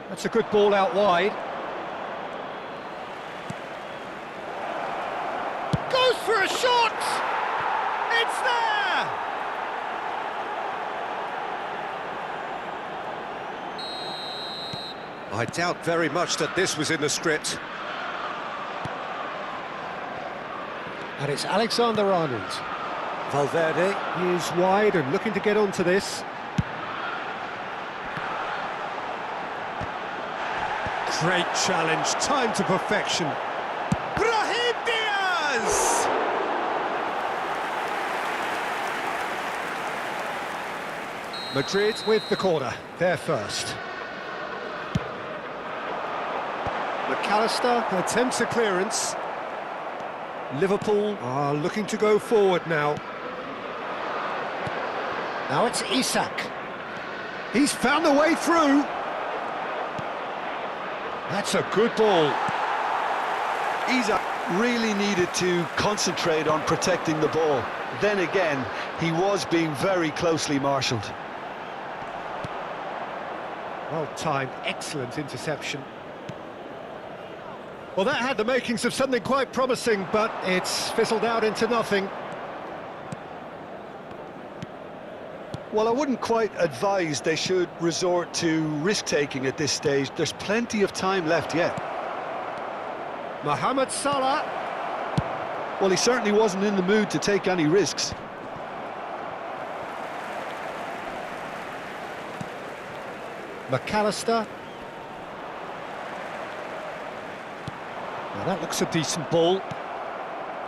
That's a good ball out wide. Goes for a shot! It's there! I doubt very much that this was in the script. And it's Alexander-Arnold. Valverde is wide and looking to get onto this. Great challenge, time to perfection. Brahim Diaz! Madrid with the corner, they're first. McAllister attempts a clearance. Liverpool are looking to go forward now. Now it's Isak. He's found a way through. That's a good ball. Isak really needed to concentrate on protecting the ball. Then again, he was being very closely marshalled. Well timed, excellent interception. Well, that had the makings of something quite promising, but it's fizzled out into nothing. Well, I wouldn't quite advise they should resort to risk-taking at this stage. There's plenty of time left yet. Mohamed Salah. Well, he certainly wasn't in the mood to take any risks. McAllister. Now that looks a decent ball.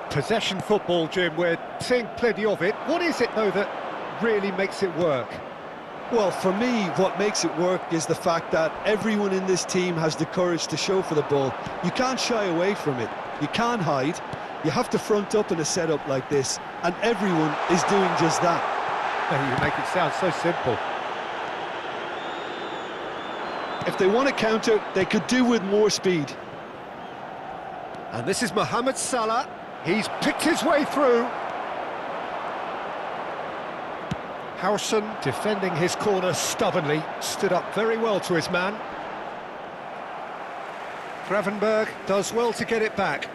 Possession football, Jim, we're seeing plenty of it. What is it, though, that really makes it work? Well, for me, what makes it work is the fact that everyone in this team has the courage to show for the ball. You can't shy away from it. You can't hide. You have to front up in a setup like this, and everyone is doing just that. You make it sound so simple. If they want to counter, they could do with more speed. And this is Mohamed Salah. He's picked his way through. Howson defending his corner stubbornly, stood up very well to his man. Gravenberg does well to get it back.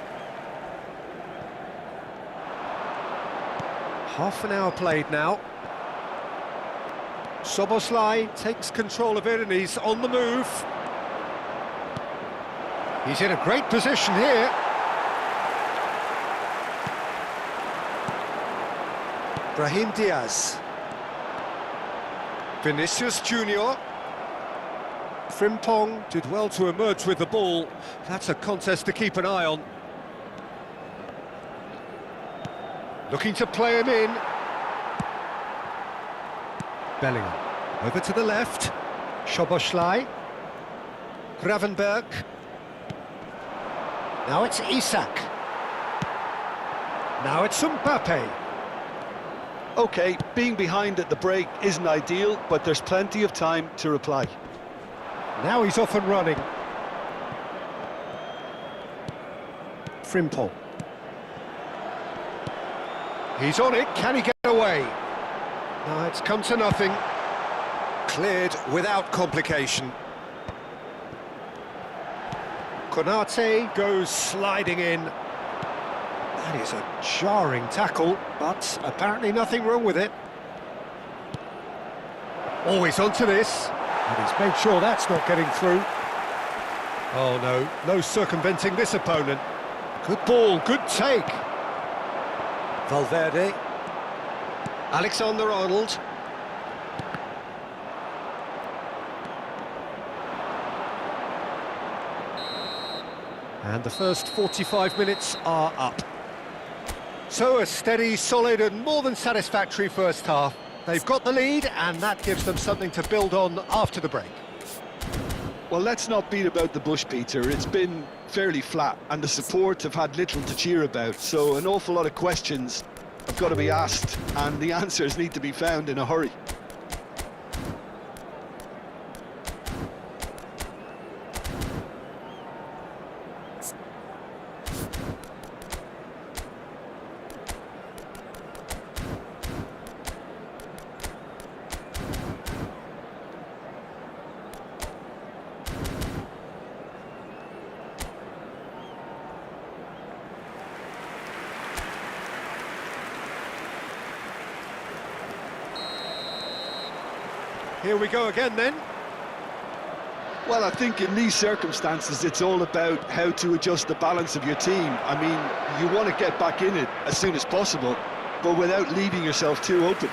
Half an hour played now. Soboslai takes control of it and he's on the move. He's in a great position here. Brahim Diaz. Vinicius Junior. Frimpong did well to emerge with the ball. That's a contest to keep an eye on. Looking to play him in. Bellingham. Over to the left. Soboslai. Gravenberg. Now it's Isak. Now it's Mbappe. OK, being behind at the break isn't ideal, but there's plenty of time to reply. Now he's off and running. Frimpong. He's on it, can he get away? No, it's come to nothing. Cleared without complication. Konate goes sliding in. That is a jarring tackle, but apparently nothing wrong with it. Always onto this, and he's made sure that's not getting through. Oh no, no circumventing this opponent. Good ball, good take. Valverde. Alexander-Arnold. And the first 45 minutes are up. So a steady, solid and more than satisfactory first half. They've got the lead and that gives them something to build on after the break. Well, let's not beat about the bush, Peter. It's been fairly flat and the support have had little to cheer about. So an awful lot of questions have got to be asked and the answers need to be found in a hurry. Here we go again then. Well, I think in these circumstances, it's all about how to adjust the balance of your team. I mean, you want to get back in it as soon as possible, but without leaving yourself too open.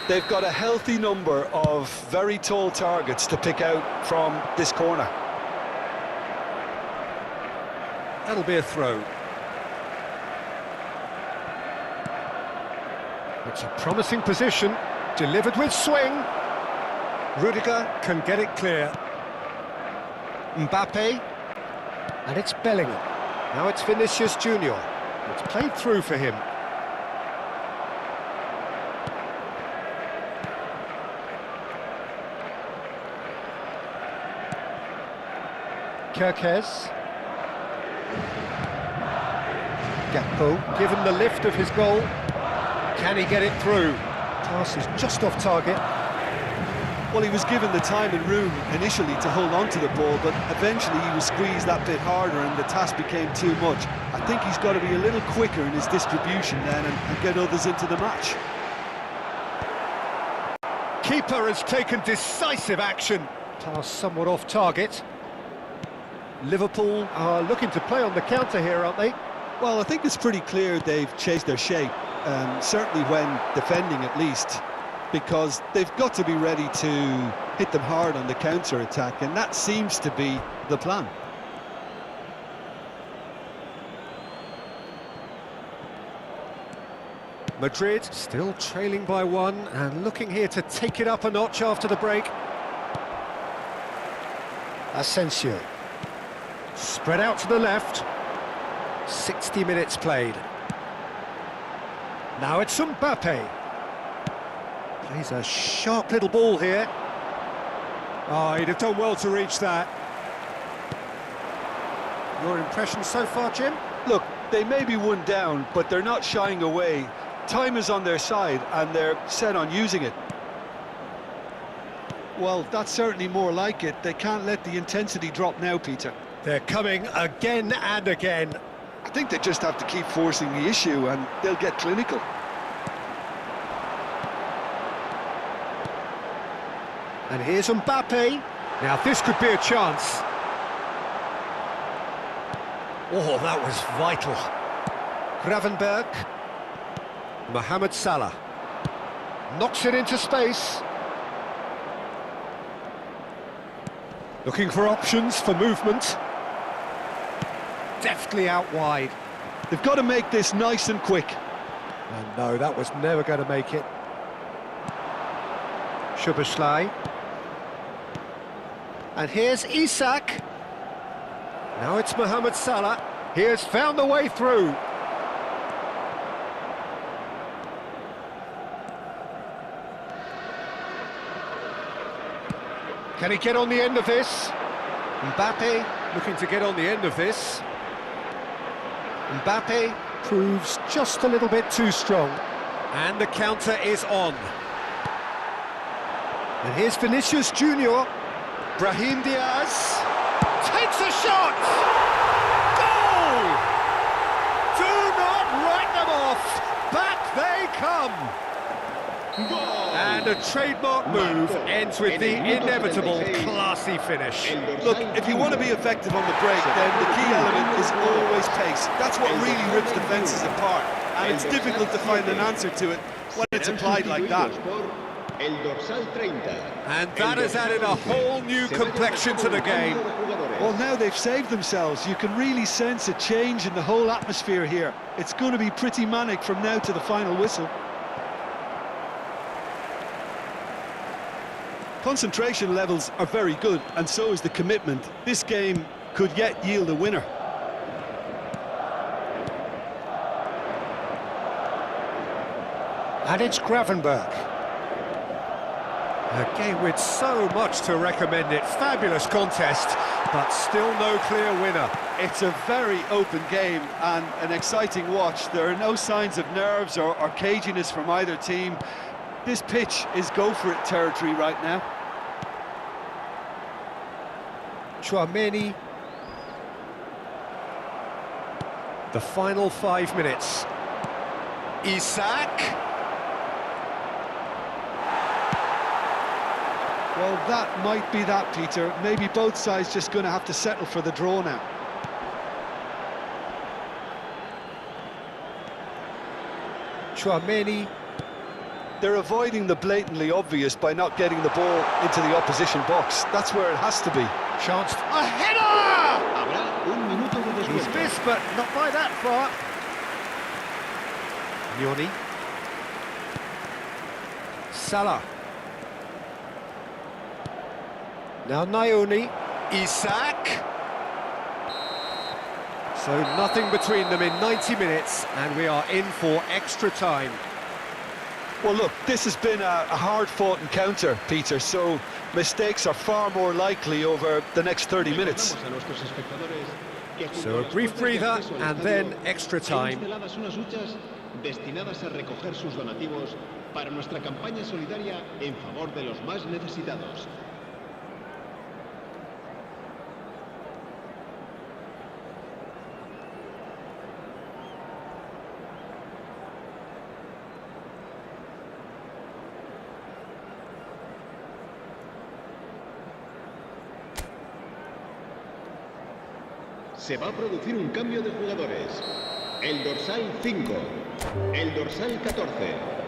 They've got a healthy number of very tall targets to pick out from this corner. That'll be a throw. It's a promising position, delivered with swing. Rudiger can get it clear. Mbappe, and it's Bellingham. Now it's Vinicius Junior. It's played through for him. Kirkes. Gakpo, given the lift of his goal. Can he get it through? Pass is just off target. Well, he was given the time and room initially to hold on to the ball, but eventually he was squeezed that bit harder and the task became too much. I think he's got to be a little quicker in his distribution then and get others into the match. Keeper has taken decisive action. Pass somewhat off target. Liverpool are looking to play on the counter here, aren't they? Well, I think it's pretty clear they've changed their shape. Certainly when defending at least, because they've got to be ready to hit them hard on the counter-attack, and that seems to be the plan. Madrid still trailing by one and looking here to take it up a notch after the break. Asensio. Spread out to the left. 60 minutes played. Now it's Mbappe. Plays a sharp little ball here. Oh, he'd have done well to reach that. Your impression so far, Jim? Look, they may be one down, but they're not shying away. Time is on their side, and they're set on using it. Well, that's certainly more like it. They can't let the intensity drop now, Peter. They're coming again and again. I think they just have to keep forcing the issue and they'll get clinical. And here's Mbappe. Now this could be a chance. Oh, that was vital. Gravenberg. Mohamed Salah. Knocks it into space. Looking for options for movement. Deftly out wide. They've got to make this nice and quick. And no, that was never going to make it. Szoboszlai. And here's Isak. Now it's Mohamed Salah. He has found the way through. Can he get on the end of this? Mbappe looking to get on the end of this. Mbappe proves just a little bit too strong. And the counter is on. And here's Vinicius Junior. Brahim Diaz takes a shot! Goal! Do not write them off! Back they come! And a trademark move ends with the inevitable classy finish. Look, if you want to be effective on the break, then the key element is always pace. That's what really rips defences apart. And it's difficult to find an answer to it when it's applied like that. And that has added a whole new complexion to the game. Well, now they've saved themselves. You can really sense a change in the whole atmosphere here. It's going to be pretty manic from now to the final whistle. Concentration levels are very good, and so is the commitment. This game could yet yield a winner. And it's Gravenberch. A game with so much to recommend it. Fabulous contest, but still no clear winner. It's a very open game and an exciting watch. There are no signs of nerves or caginess from either team. This pitch is go-for-it territory right now. Chouameni. The final 5 minutes. Isak. Well, that might be that, Peter. Maybe both sides just going to have to settle for the draw now. Chouameni. They're avoiding the blatantly obvious by not getting the ball into the opposition box. That's where it has to be. Chance. A header! He's missed, but not by that far. Yoni. Salah. Now Naoni. Isak. So nothing between them in 90 minutes, and we are in for extra time. Well, look, this has been a hard-fought encounter, Peter, so mistakes are far more likely over the next 30 minutes. So a brief breather, and then extra time. Destinadas a recoger sus donativos para nuestra campaña solidaria en favor de los más necesitados. Se va a producir un cambio de jugadores. El dorsal 5, el dorsal 14.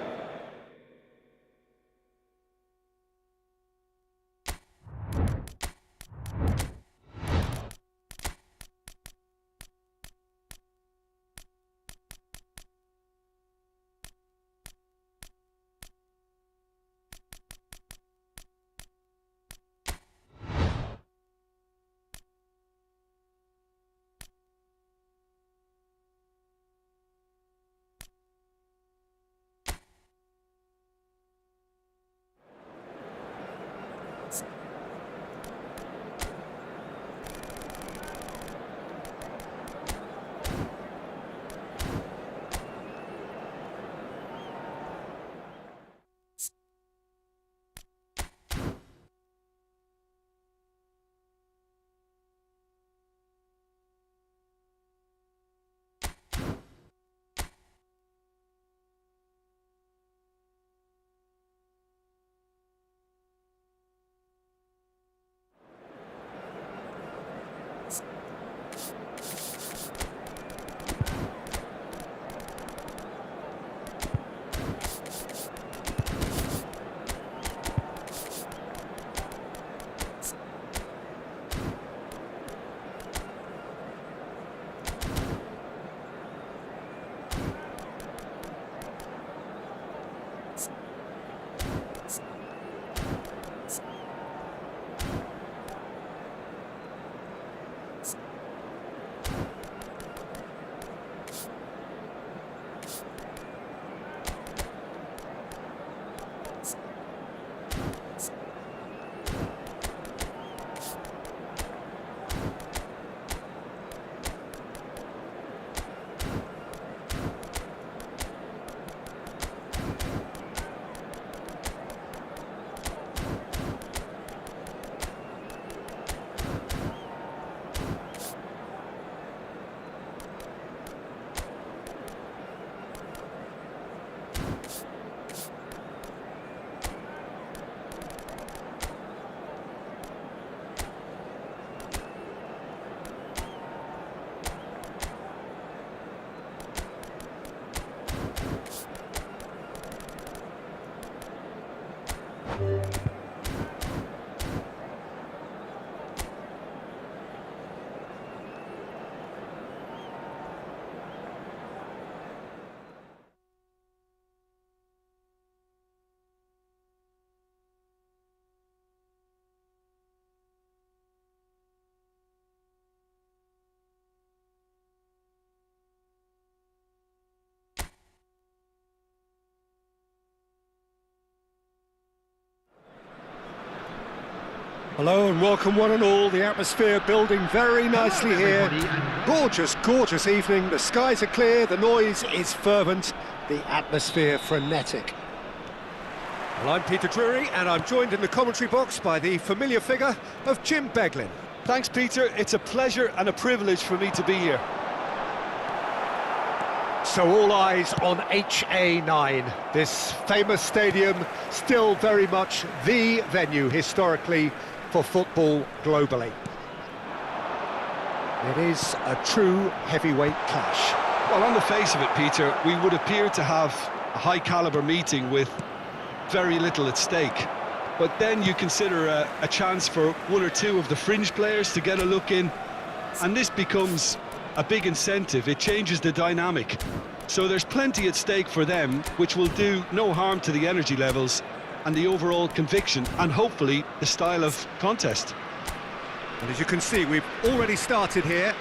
Hello and welcome one and all. The atmosphere building very nicely here. Gorgeous, gorgeous evening. The skies are clear, the noise is fervent, the atmosphere frenetic. Well, I'm Peter Drury and I'm joined in the commentary box by the familiar figure of Jim Beglin. Thanks, Peter. It's a pleasure and a privilege for me to be here. So all eyes on HA9, this famous stadium, still very much the venue historically for football globally. It is a true heavyweight clash. Well, on the face of it, Peter, we would appear to have a high-caliber meeting with very little at stake. But then you consider a chance for one or two of the fringe players to get a look in, and this becomes a big incentive. It changes the dynamic. So there's plenty at stake for them, which will do no harm to the energy levels and the overall conviction, and hopefully the style of contest. And as you can see, we've already started here.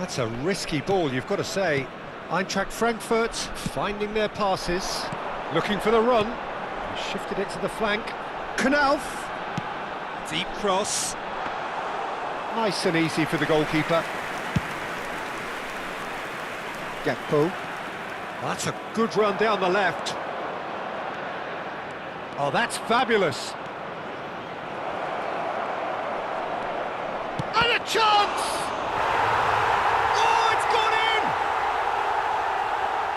That's a risky ball, you've got to say. Eintracht Frankfurt finding their passes, looking for the run. Shifted it to the flank. Knauf, deep cross. Nice and easy for the goalkeeper. Gakpo. That's a good run down the left. Oh, that's fabulous. And a chance!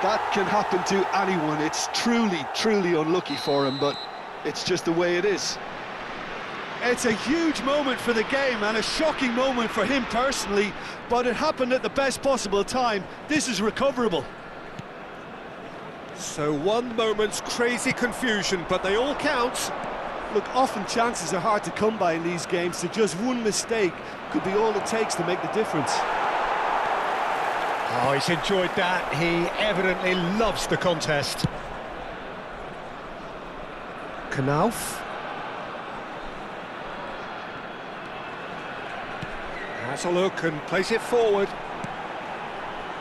That can happen to anyone. It's truly, truly unlucky for him, but it's just the way it is. It's a huge moment for the game and a shocking moment for him personally, but it happened at the best possible time. This is recoverable. So one moment's crazy confusion, but they all count. Look, often chances are hard to come by in these games, so just one mistake could be all it takes to make the difference. Oh, he's enjoyed that. He evidently loves the contest. Knauf. Has a look and plays it forward.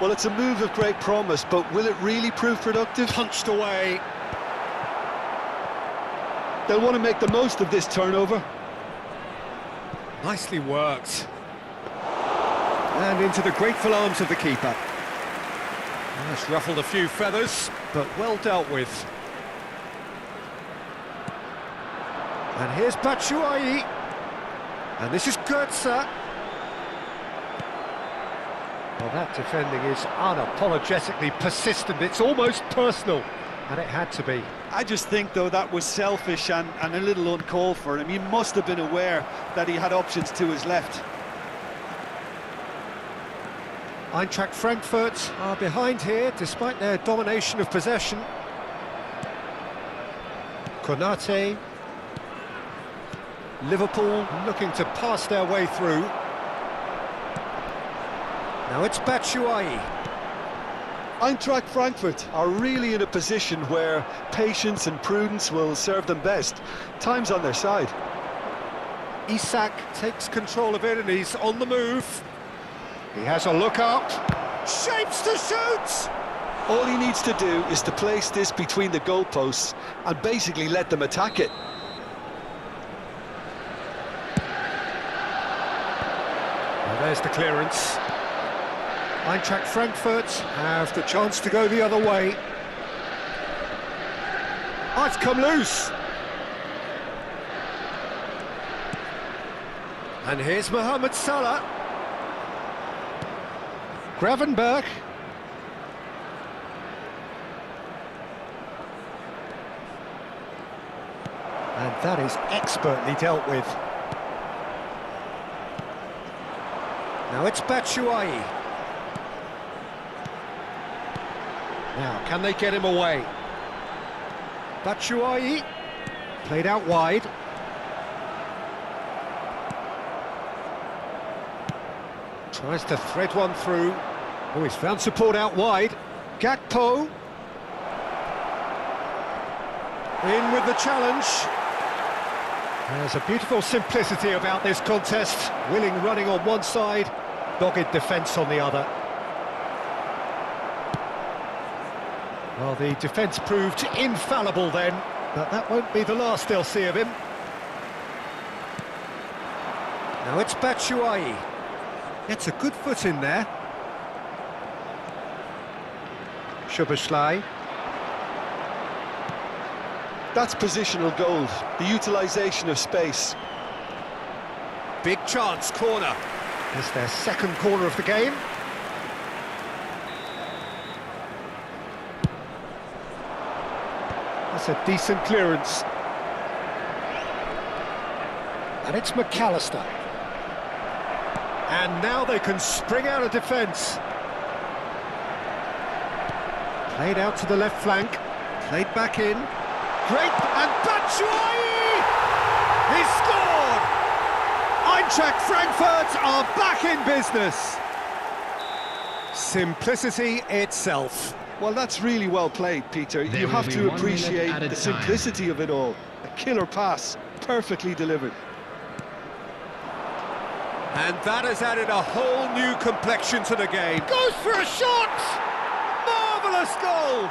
Well, it's a move of great promise, but will it really prove productive? Punched away. They'll want to make the most of this turnover. Nicely worked. And into the grateful arms of the keeper. That's ruffled a few feathers, but well dealt with. And here's Batshuayi. And this is Goetze. Well, that defending is unapologetically persistent. It's almost personal, and it had to be. I just think, though, that was selfish and a little uncalled for him. He must have been aware that he had options to his left. Eintracht Frankfurt are behind here, despite their domination of possession. Konate. Liverpool looking to pass their way through. Now it's Batshuayi. Eintracht Frankfurt are really in a position where patience and prudence will serve them best. Time's on their side. Isak takes control of it and he's on the move. He has a look up, shapes to shoot! All he needs to do is to place this between the goalposts and basically let them attack it. Well, there's the clearance. Eintracht Frankfurt have the chance to go the other way. Oh, it's come loose! And here's Mohamed Salah. Gravenberg. And that is expertly dealt with. Now it's Batshuayi. Now, can they get him away? Batshuayi, played out wide. Tries to thread one through. Oh, he's found support out wide. Gakpo. In with the challenge. There's a beautiful simplicity about this contest. Willing running on one side, dogged defence on the other. Well, the defence proved infallible then, but that won't be the last they'll see of him. Now it's Batshuayi. Gets a good foot in there. Szoboszlai. That's positional gold, the utilisation of space. Big chance, corner. It's their second corner of the game. That's a decent clearance. And it's McAllister. And now they can spring out of defence. Played out to the left flank. Played back in. Great, and Batshuayi! He scored! Eintracht Frankfurt are back in business. Simplicity itself. Well, that's really well played, Peter. There You will have be to 1 appreciate minute at a the time. simplicity of it all. A killer pass, perfectly delivered. And that has added a whole new complexion to the game. Goes for a shot! Marvellous goal!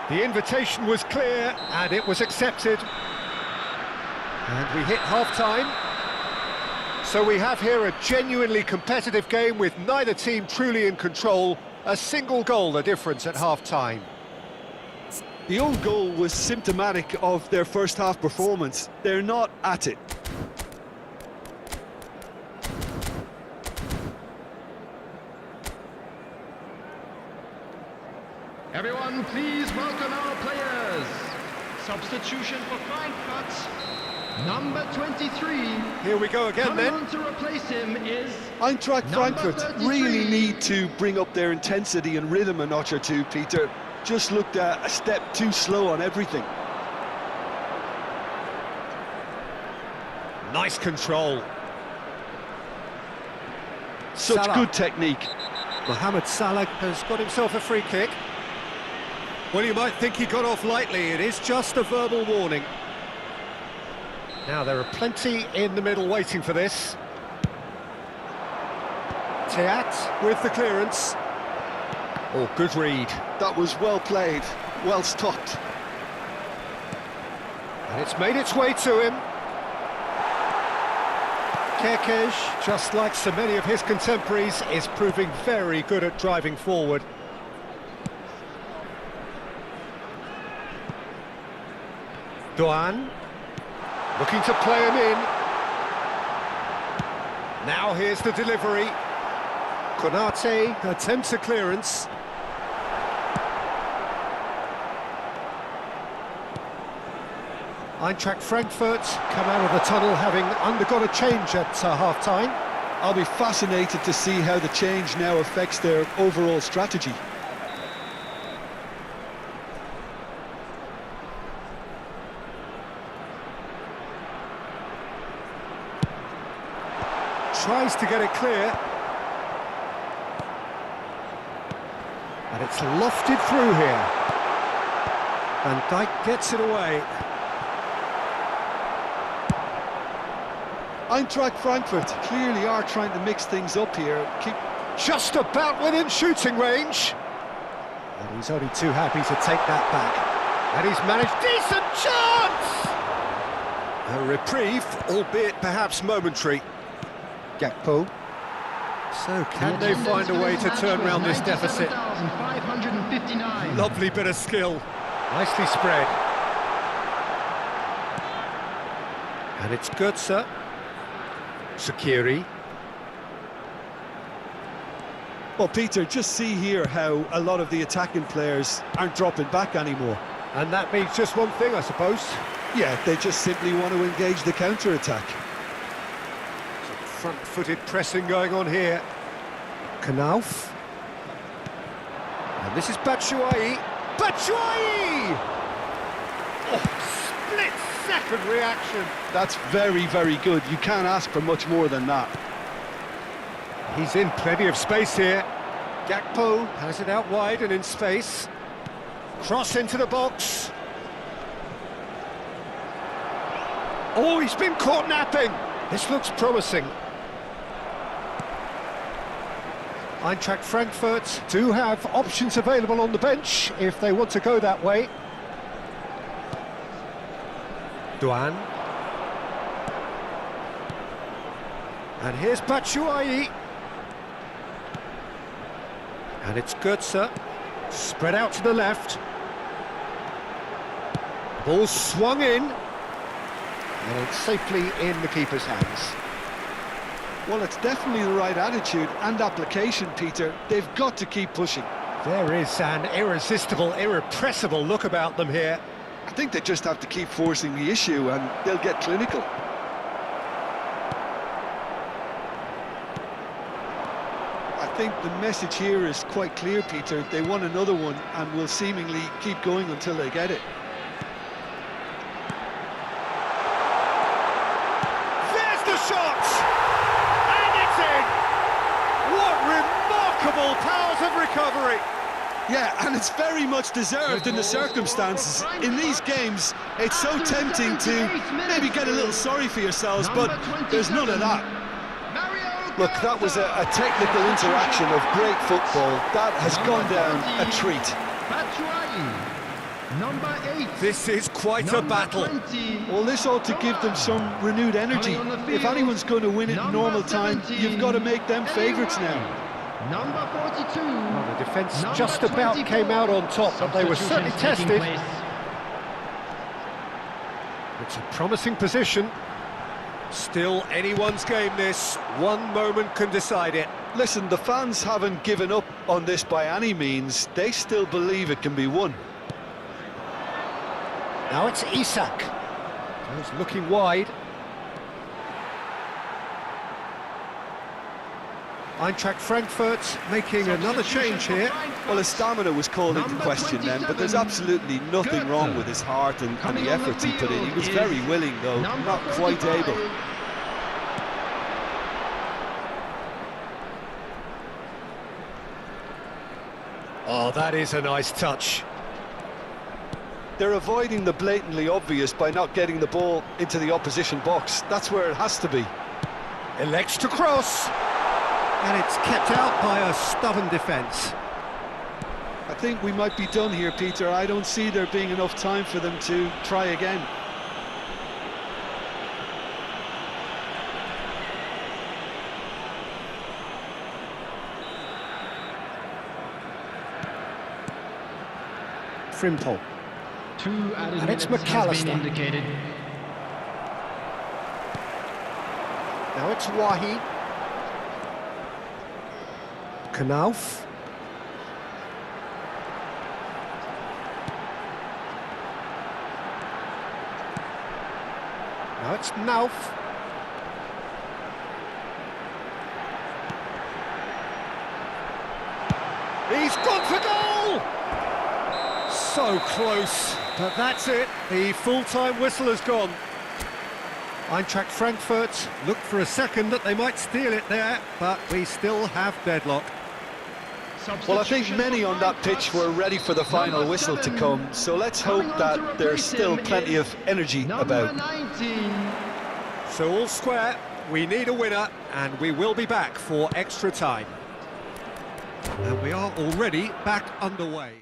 The invitation was clear, and it was accepted. And we hit half-time. So we have here a genuinely competitive game with neither team truly in control. A single goal the difference at half-time. The own goal was symptomatic of their first half performance. They're not at it. Everyone, please welcome our players. Substitution for Frankfurt, number 23. Here we go again Coming then. on to replace him is Eintracht Number Frankfurt 33. really need to bring up their intensity and rhythm a notch or two, Peter. Just looked a step too slow on everything. Nice control. Such Salah. good technique. Mohamed Salah has got himself a free kick. Well, you might think he got off lightly. It is just a verbal warning. Now, there are plenty in the middle waiting for this. Niat with the clearance. Oh, good read. That was well played, well stopped. And it's made its way to him. Kerkez, just like so many of his contemporaries, is proving very good at driving forward. Doan, looking to play him in. Now here's the delivery. Konate attempts a clearance. Eintracht Frankfurt come out of the tunnel having undergone a change at half-time. I'll be fascinated to see how the change now affects their overall strategy. Tries to get it clear. And it's lofted through here. Van Dijk gets it away. Eintracht Frankfurt clearly are trying to mix things up here. Just about within shooting range. And he's only too happy to take that back. And he's managed, decent chance! A reprieve, albeit perhaps momentary. Gakpo. So can they find a way to turn around this deficit? 559. Lovely bit of skill. Nicely spread. And it's Götze. Sakiri. Well, Peter, just see here how a lot of the attacking players aren't dropping back anymore. And that means just one thing, I suppose. Yeah, they just simply want to engage the counter-attack. Front-footed pressing going on here. Knauf. And this is Batshuayi. Batshuayi! Oh, split-second reaction. That's very, very good. You can't ask for much more than that. He's in plenty of space here. Gakpo has it out wide and in space. Cross into the box. Oh, he's been caught napping. This looks promising. Eintracht Frankfurt do have options available on the bench if they want to go that way. Duan. And here's Batshuayi. And it's Goetze. Spread out to the left. Ball swung in. And it's safely in the keeper's hands. Well, it's definitely the right attitude and application, Peter. They've got to keep pushing. There is an irresistible, irrepressible look about them here. I think they just have to keep forcing the issue and they'll get clinical. I think the message here is quite clear, Peter. They want another one and will seemingly keep going until they get it. There's the shot! And it's in! What remarkable powers of recovery! Yeah, and it's very much deserved in the circumstances. In these games, it's so tempting to maybe get a little sorry for yourselves, but there's none of that. Look, that was a technical interaction of great football. That has gone down a treat. Number 8. This is quite a battle. 20. Well, this ought to give them some renewed energy. If anyone's going to win it in normal time, you've got to make them favourites now. Number 42. Well, the defence just about came out on top, but they were certainly tested. It's a promising position. Still anyone's game this. One moment can decide it. Listen, the fans haven't given up on this by any means. They still believe it can be won. Now it's Isak. He's looking wide. Eintracht Frankfurt making another change here. Well, his stamina was called into question then, but there's absolutely nothing wrong with his heart and the efforts he put in. He was very willing, though, not quite able. Oh, that is a nice touch. They're avoiding the blatantly obvious by not getting the ball into the opposition box. That's where it has to be. Elects to cross. And it's kept out by a stubborn defence. I think we might be done here, Peter. I don't see there being enough time for them to try again. Frimpong. And it's McAllister. Now it's Wahi. Knauf. Now it's Knauf. He's gone for goal! So close, but that's it. The full-time whistle has gone. Eintracht Frankfurt looked for a second that they might steal it there, but we still have deadlock. Well, I think many on that pitch were ready for the final whistle to come, so let's hope that there's still plenty of energy about. 19. So all square, we need a winner, and we will be back for extra time. And we are already back underway.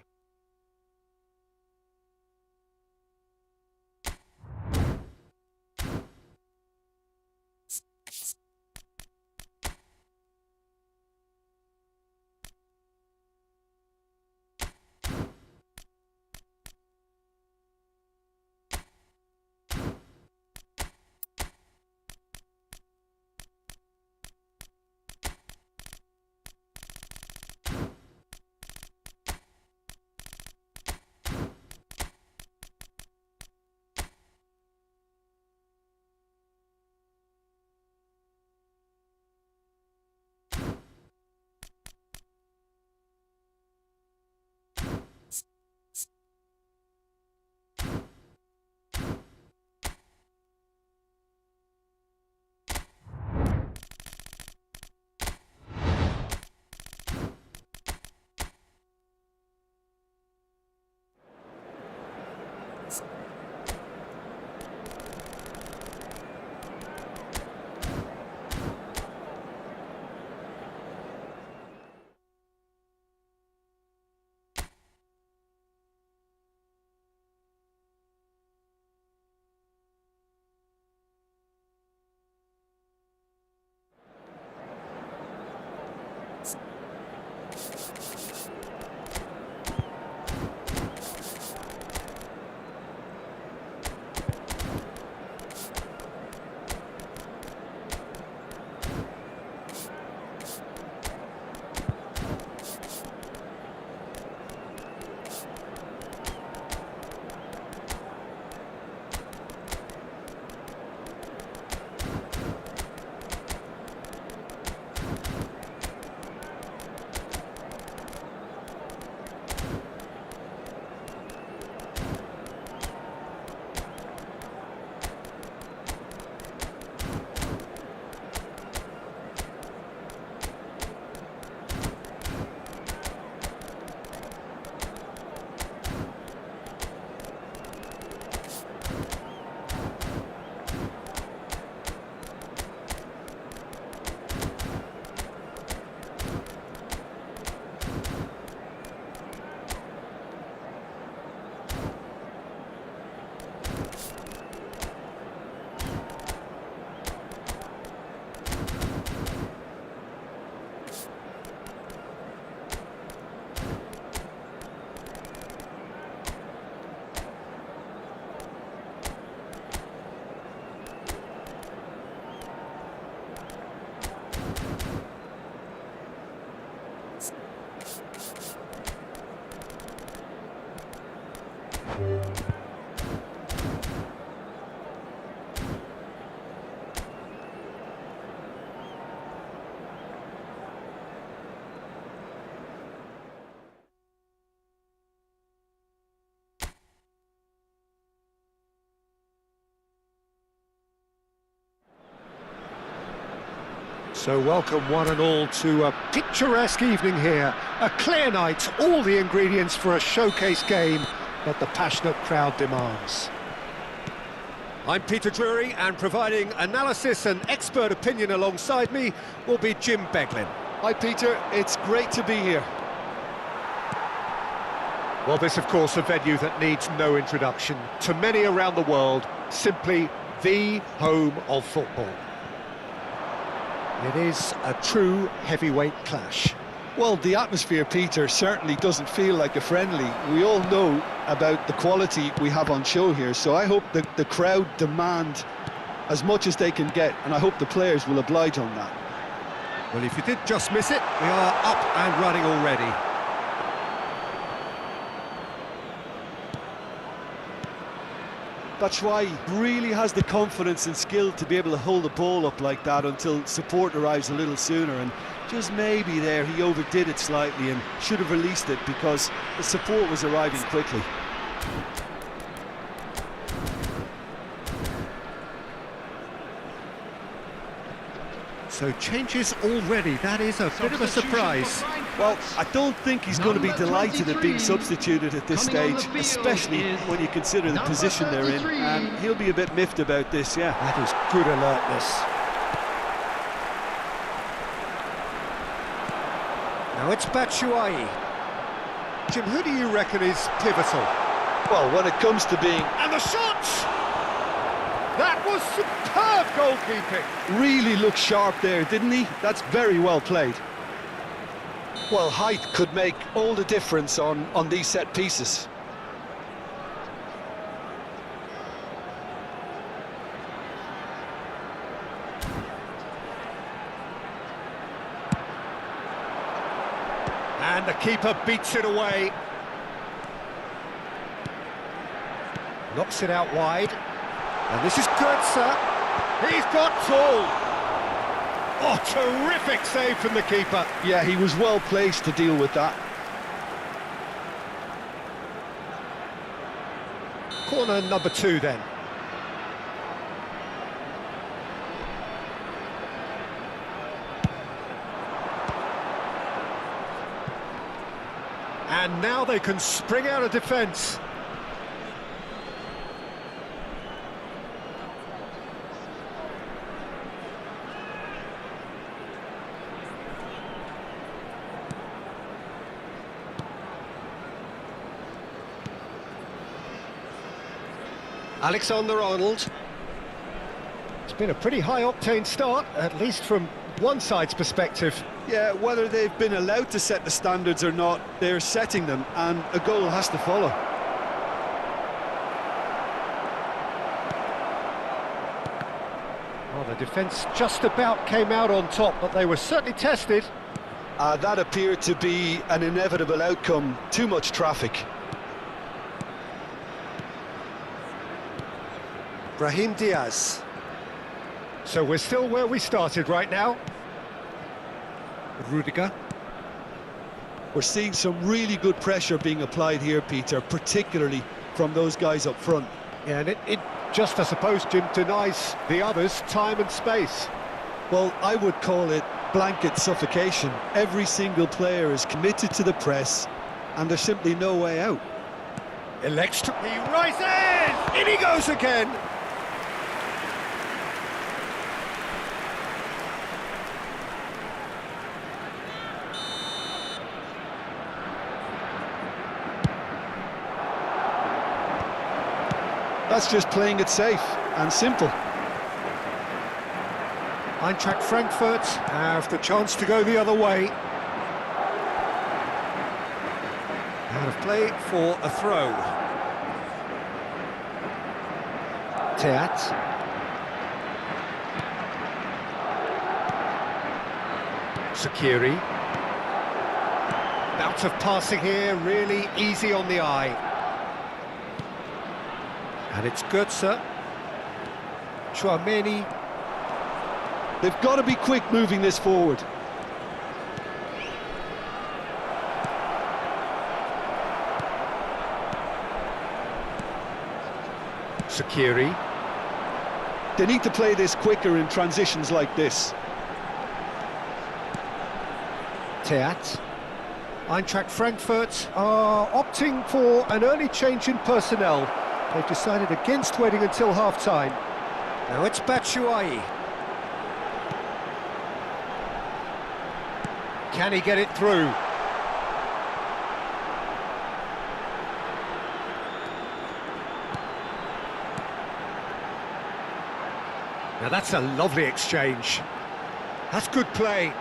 So welcome one and all to a picturesque evening here. A clear night, all the ingredients for a showcase game that the passionate crowd demands. I'm Peter Drury, and providing analysis and expert opinion alongside me will be Jim Beglin. Hi Peter, it's great to be here. Well, this of course a venue that needs no introduction. To many around the world, simply the home of football. It is a true heavyweight clash. Well, the atmosphere, Peter, certainly doesn't feel like a friendly. We all know about the quality we have on show here, so I hope that the crowd demand as much as they can get, and I hope the players will oblige on that. Well, if you did just miss it, we are up and running already. Batshuayi really has the confidence and skill to be able to hold the ball up like that until support arrives a little sooner, and just maybe there he overdid it slightly and should have released it because the support was arriving quickly. So changes already, that is a bit of a surprise. Well, I don't think he's going to be delighted at being substituted at this stage, especially when you consider the position they're in, and he'll be a bit miffed about this, yeah. That is good alertness. Now it's Batshuayi. Jim, who do you reckon is pivotal? Well, when it comes to being... And the shot! That was superb goalkeeping! Really looked sharp there, didn't he? That's very well played. Well, height could make all the difference on these set pieces. And the keeper beats it away. Knocks it out wide. And this is good, sir. He's got full. Oh, terrific save from the keeper. Yeah, he was well placed to deal with that. Corner number 2 then. And now they can spring out of defence. Alexander-Arnold. It's been a pretty high-octane start, at least from one side's perspective. Yeah, whether they've been allowed to set the standards or not, they're setting them, and a goal has to follow. Well, the defence just about came out on top, but they were certainly tested. That appeared to be an inevitable outcome. Too much traffic. Brahim Diaz. So we're still where we started right now. Rudiger. We're seeing some really good pressure being applied here, Peter, particularly from those guys up front. Yeah, and it just, I suppose, Jim, denies the others time and space. Well, I would call it blanket suffocation. Every single player is committed to the press, and there's simply no way out. Elects to... He rises! In he goes again! That's just playing it safe and simple. Eintracht Frankfurt have the chance to go the other way. Out of play for a throw. Teat. Sakiri. Bout of passing here, really easy on the eye. And it's Götze. Chouameni. They've got to be quick moving this forward. Sakiri. They need to play this quicker in transitions like this. Niat. Eintracht Frankfurt are opting for an early change in personnel. They've decided against waiting until half-time. Now it's Batshuayi. Can he get it through? Now that's a lovely exchange. That's good play.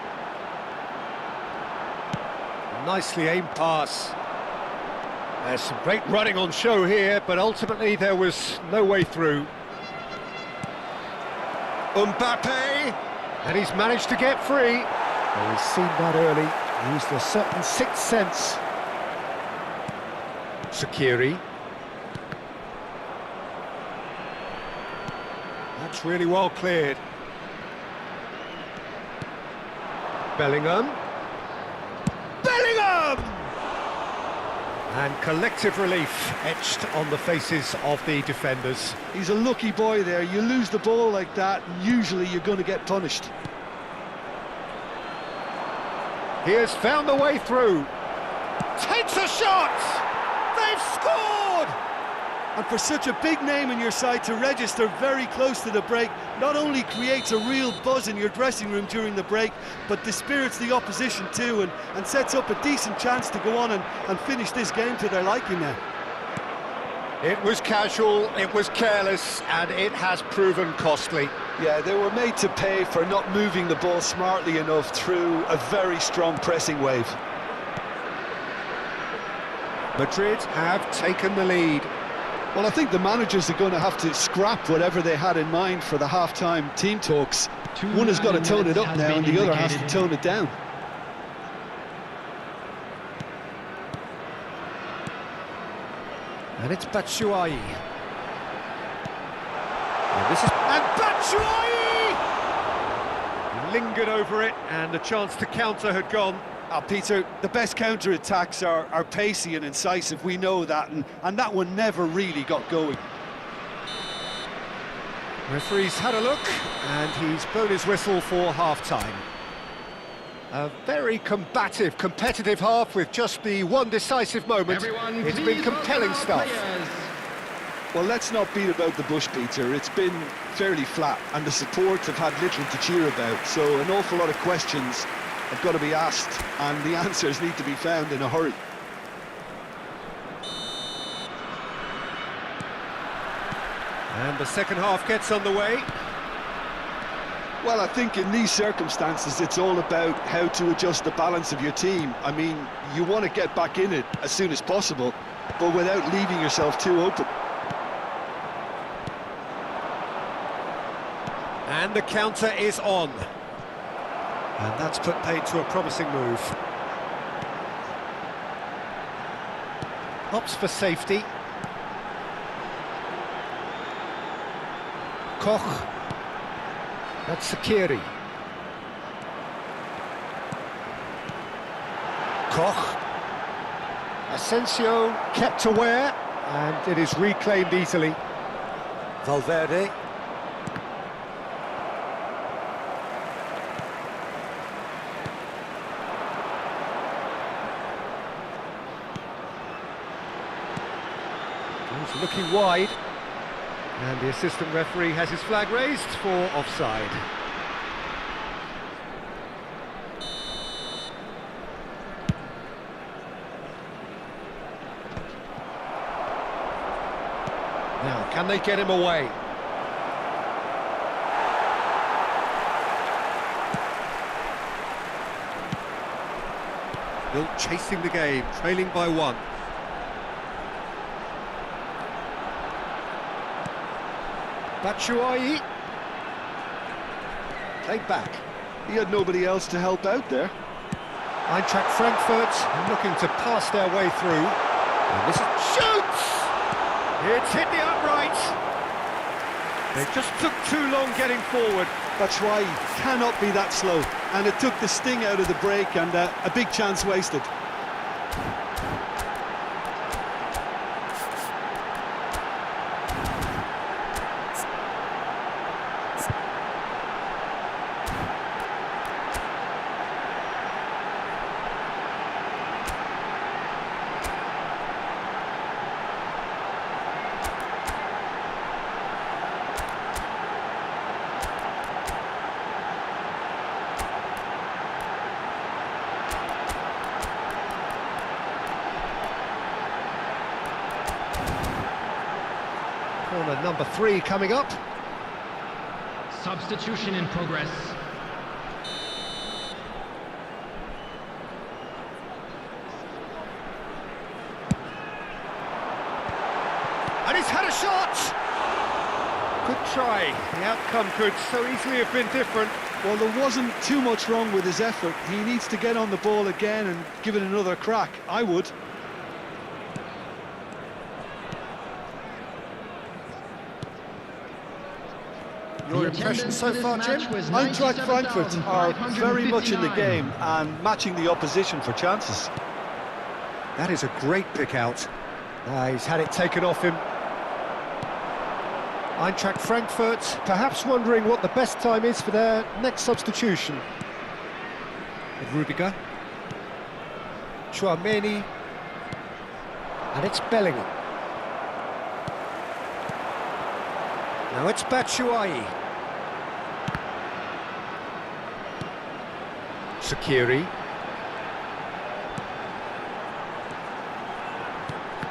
Nicely aimed pass. There's some great running on show here, but ultimately there was no way through. Mbappe, and he's managed to get free. Well, he's seen that early, used a certain sixth sense. Shaqiri. That's really well cleared. Bellingham. Bellingham! And collective relief etched on the faces of the defenders. He's a lucky boy there. You lose the ball like that, and usually you're going to get punished. He has found the way through. Takes a shot! They've scored! And for such a big name in your side to register very close to the break, not only creates a real buzz in your dressing room during the break, but dispirits the opposition too, and sets up a decent chance to go on and finish this game to their liking now. It was casual, it was careless, and it has proven costly. Yeah, they were made to pay for not moving the ball smartly enough through a very strong pressing wave. Madrid have taken the lead. Well, I think the managers are going to have to scrap whatever they had in mind for the half-time team talks. One has got to tone it up now and the other has to tone it down. And it's Batshuayi. And Batshuayi! Lingered over it, and the chance to counter had gone. Peter, the best counter-attacks are pacey and incisive, we know that, and that one never really got going. Referee's had a look, and he's blown his whistle for half-time. A very combative, competitive half with just the one decisive moment. It's been compelling stuff. Well, let's not beat about the bush, Peter. It's been fairly flat, and the support have had little to cheer about, so an awful lot of questions have got to be asked, and the answers need to be found in a hurry. And the second half gets underway. Well, I think in these circumstances, it's all about how to adjust the balance of your team. I mean, you want to get back in it as soon as possible, but without leaving yourself too open. And the counter is on. And that's put paid to a promising move. Opts for safety. Koch. That's Shaqiri. Koch. Asensio kept aware, and it is reclaimed easily. Valverde. He's looking wide, and the assistant referee has his flag raised for offside. Now, can they get him away? Still chasing the game, trailing by one. Batshuayi. Played back. He had nobody else to help out there. Eintracht Frankfurt looking to pass their way through. And this is... shoots! It's hit the upright. They just took too long getting forward. Batshuayi cannot be that slow, and it took the sting out of the break, and a big chance wasted. number 3 coming up. Substitution in progress. And he's had a shot! Good try. The outcome could so easily have been different. Well, there wasn't too much wrong with his effort. He needs to get on the ball again and give it another crack. I would. Your impression so far, Jim? Eintracht Frankfurt are very much in the game and matching the opposition for chances. That is a great pick out. He's had it taken off him. Eintracht Frankfurt perhaps wondering what the best time is for their next substitution. Rudiger. Chouameni. And it's Bellingham. Now it's Batshuayi. Sakiri.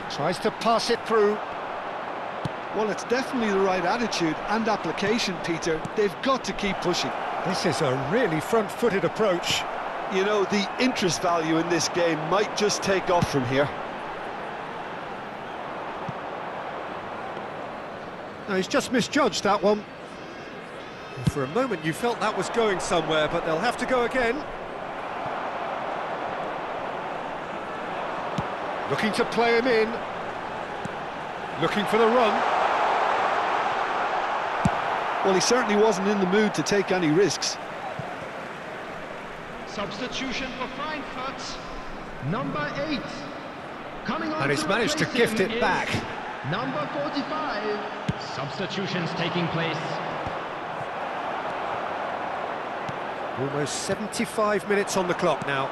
Tries to pass it through. Well, it's definitely the right attitude and application, Peter. They've got to keep pushing. This is a really front-footed approach. You know, the interest value in this game might just take off from here. No, he's just misjudged that one. For a moment you felt that was going somewhere, but they'll have to go again. Looking to play him in. Looking for the run. Well, he certainly wasn't in the mood to take any risks. Substitution for Frankfurt. Number 8. Coming on And he's to managed to replace gift him it back. Number 45. Substitutions taking place. Almost 75 minutes on the clock now.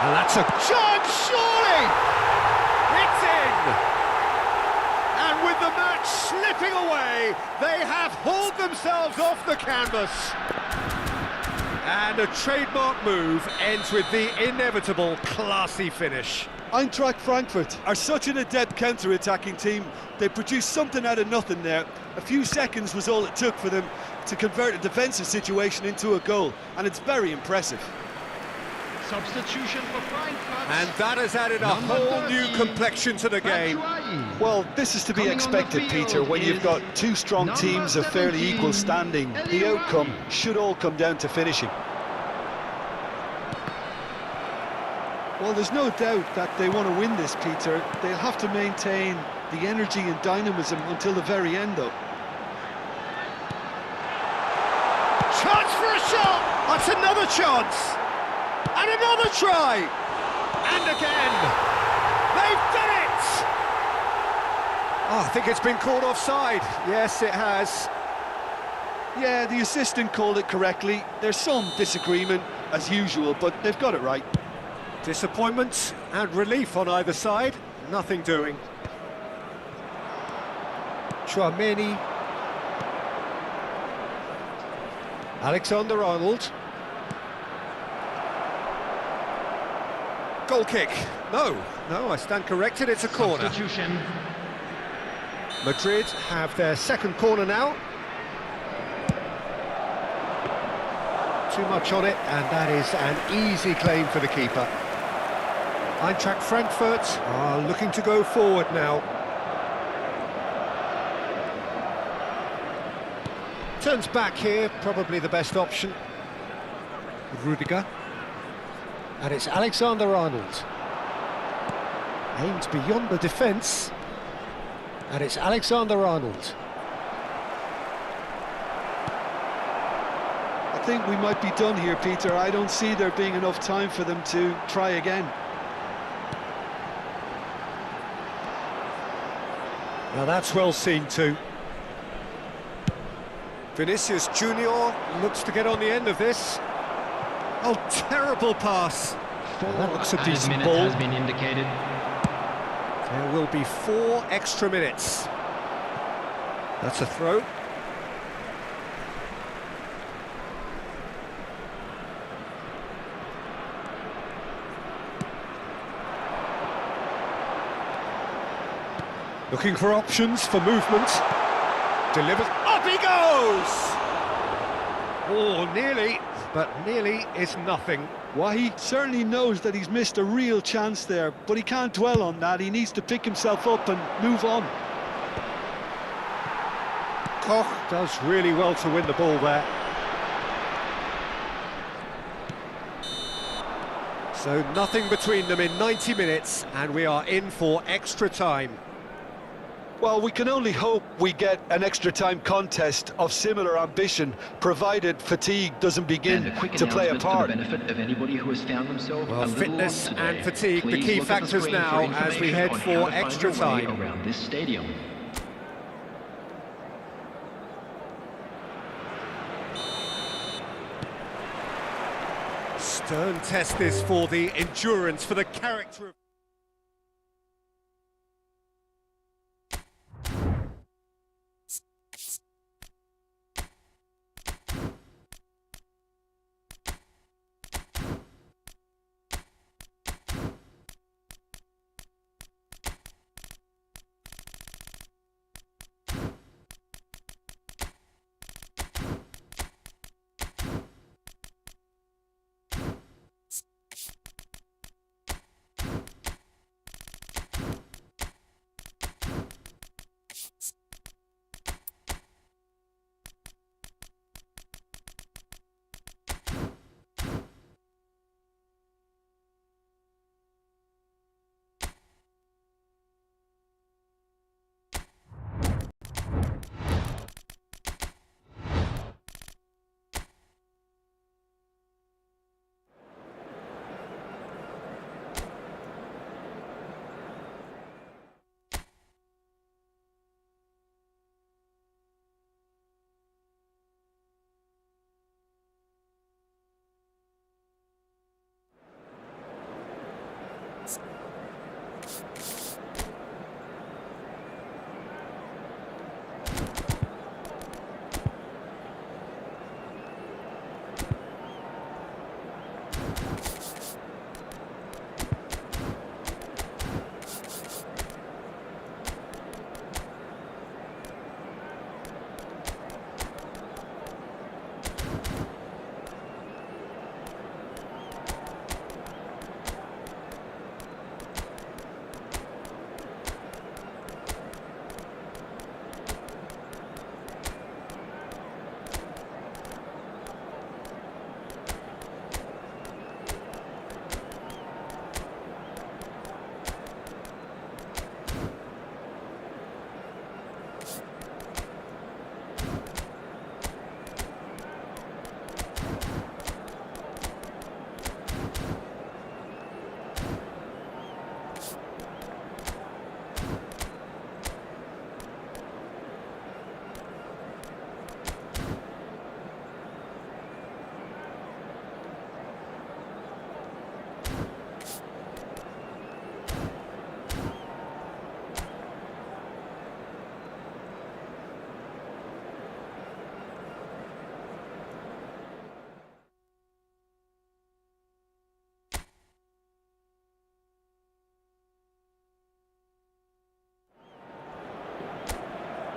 And that's a chance, surely! It's in! And with the match slipping away, they have hauled themselves off the canvas. And a trademark move ends with the inevitable classy finish. Eintracht Frankfurt are such an adept counter-attacking team. They produced something out of nothing there. A few seconds was all it took for them to convert a defensive situation into a goal, and it's very impressive. Substitution for Frankfurt. And that has added a Number whole 30, new complexion to the game. Batshuayi. Well, this is to be Coming on the expected, field Peter, when you've is got two strong number teams of fairly 17, equal standing. The outcome should all come down to finishing. Well, there's no doubt that they want to win this, Peter. They'll have to maintain the energy and dynamism until the very end, though. Chance for a shot! That's another chance! And another try! And again! They've done it! Oh, I think it's been called offside. Yes, it has. Yeah, the assistant called it correctly. There's some disagreement, as usual, but they've got it right. Disappointment and relief on either side. Nothing doing. Chouameni. Alexander-Arnold. Goal kick. No, I stand corrected, it's a corner. Substitution. Madrid have their second corner now. Too much on it, and that is an easy claim for the keeper. Eintracht Frankfurt are looking to go forward now. Turns back here, probably the best option. Rudiger. And it's Alexander-Arnold. Aimed beyond the defence. And it's Alexander-Arnold. I think we might be done here, Peter. I don't see there being enough time for them to try again. Now that's well seen too. Vinicius Junior looks to get on the end of this. Oh, terrible pass. That looks a decent minutes ball. has been indicated. There will be 4 extra minutes. That's a throw. Looking for options for movement. Delivers. Up he goes! Oh, nearly, but nearly is nothing. Why, he certainly knows that he's missed a real chance there, but he can't dwell on that. He needs to pick himself up and move on. Koch does really well to win the ball there. So nothing between them in 90 minutes, and we are in for extra time. Well, we can only hope we get an extra-time contest of similar ambition, provided fatigue doesn't begin to play a part. For the benefit of anybody who has found themselves Well, a little fitness lost and today, fatigue, the please key look at the factors screen now for as we information head on for how to find extra your way time. around this stadium. Stern test this for the endurance, for the character of...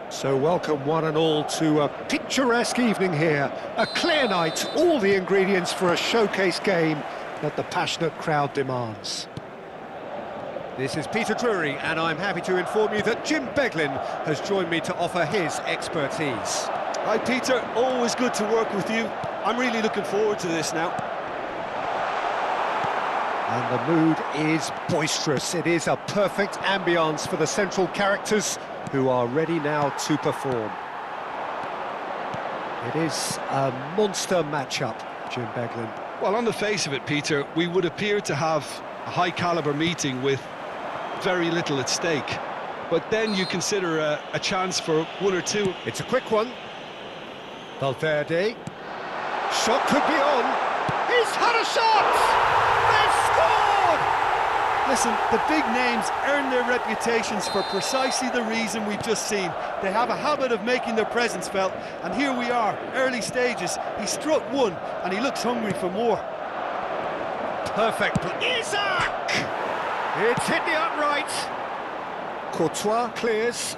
So welcome one and all to a picturesque evening here. A clear night, all the ingredients for a showcase game that the passionate crowd demands. This is Peter Drury, and I'm happy to inform you that Jim Beglin has joined me to offer his expertise. Hi Peter, always good to work with you. I'm really looking forward to this now. And the mood is boisterous. It is a perfect ambience for the central characters who are ready now to perform. It is a monster matchup, Jim Beglin. Well, on the face of it, Peter, we would appear to have a high-caliber meeting with very little at stake. But then you consider a chance for one or two. It's a quick one. Valverde. Shot could be on. He's had a shot! They've scored! Listen, the big names earn their reputations for precisely the reason we've just seen. They have a habit of making their presence felt, and here we are, early stages. He struck one, and he looks hungry for more. Perfect. Isaac! It's hit the upright. Courtois clears.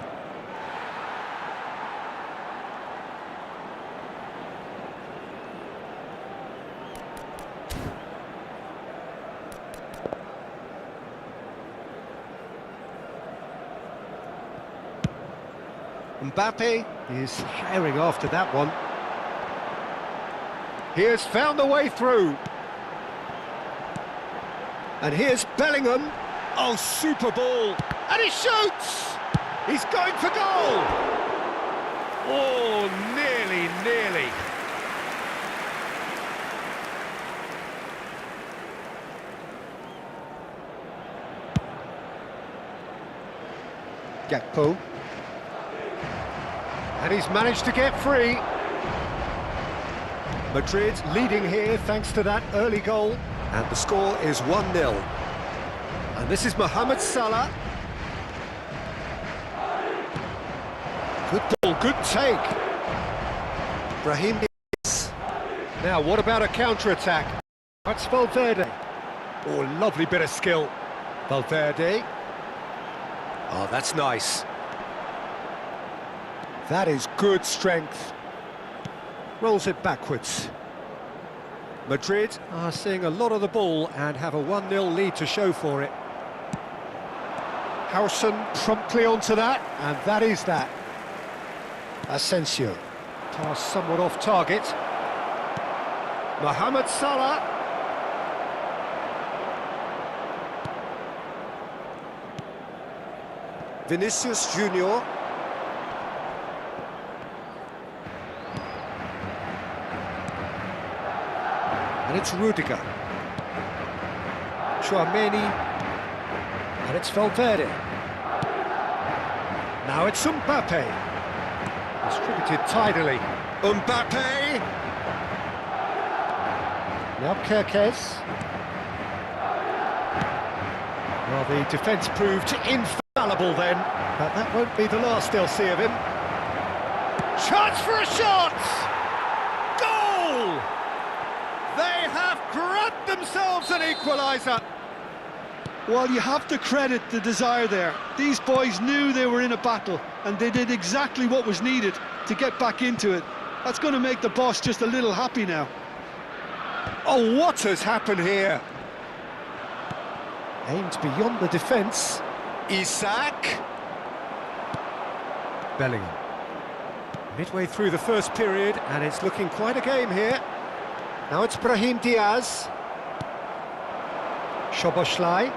Mbappe is herring after that one. He has found a way through. And here's Bellingham. Oh, super ball. And he shoots! He's going for goal! Oh, nearly, nearly. Gakpo. And he's managed to get free. Madrid leading here thanks to that early goal. And the score is 1-0. And this is Mohamed Salah. Good ball, good take. Brahim Diaz. Now, what about a counter-attack? That's Valverde. Oh, lovely bit of skill. Valverde. Oh, that's nice. That is good strength. Rolls it backwards. Madrid are seeing a lot of the ball and have a 1-0 lead to show for it. Howson promptly onto that, and that is that. Asensio. Pass somewhat off target. Mohamed Salah. Vinicius Junior. And it's Rudiger. Chouameni. And it's Valverde. Now it's Mbappe. Distributed tidily. Mbappe! Now Kerkez. Well, the defence proved infallible then, but that won't be the last they'll see of him. Chance for a shot! Goal! They have grabbed themselves an equaliser. Well, you have to credit the desire there. These boys knew they were in a battle, and they did exactly what was needed to get back into it. That's going to make the boss just a little happy now. Oh, what has happened here? Aimed beyond the defence. Isak. Bellingham. Midway through the first period, and it's looking quite a game here. Now it's Brahim Diaz. Szoboszlai.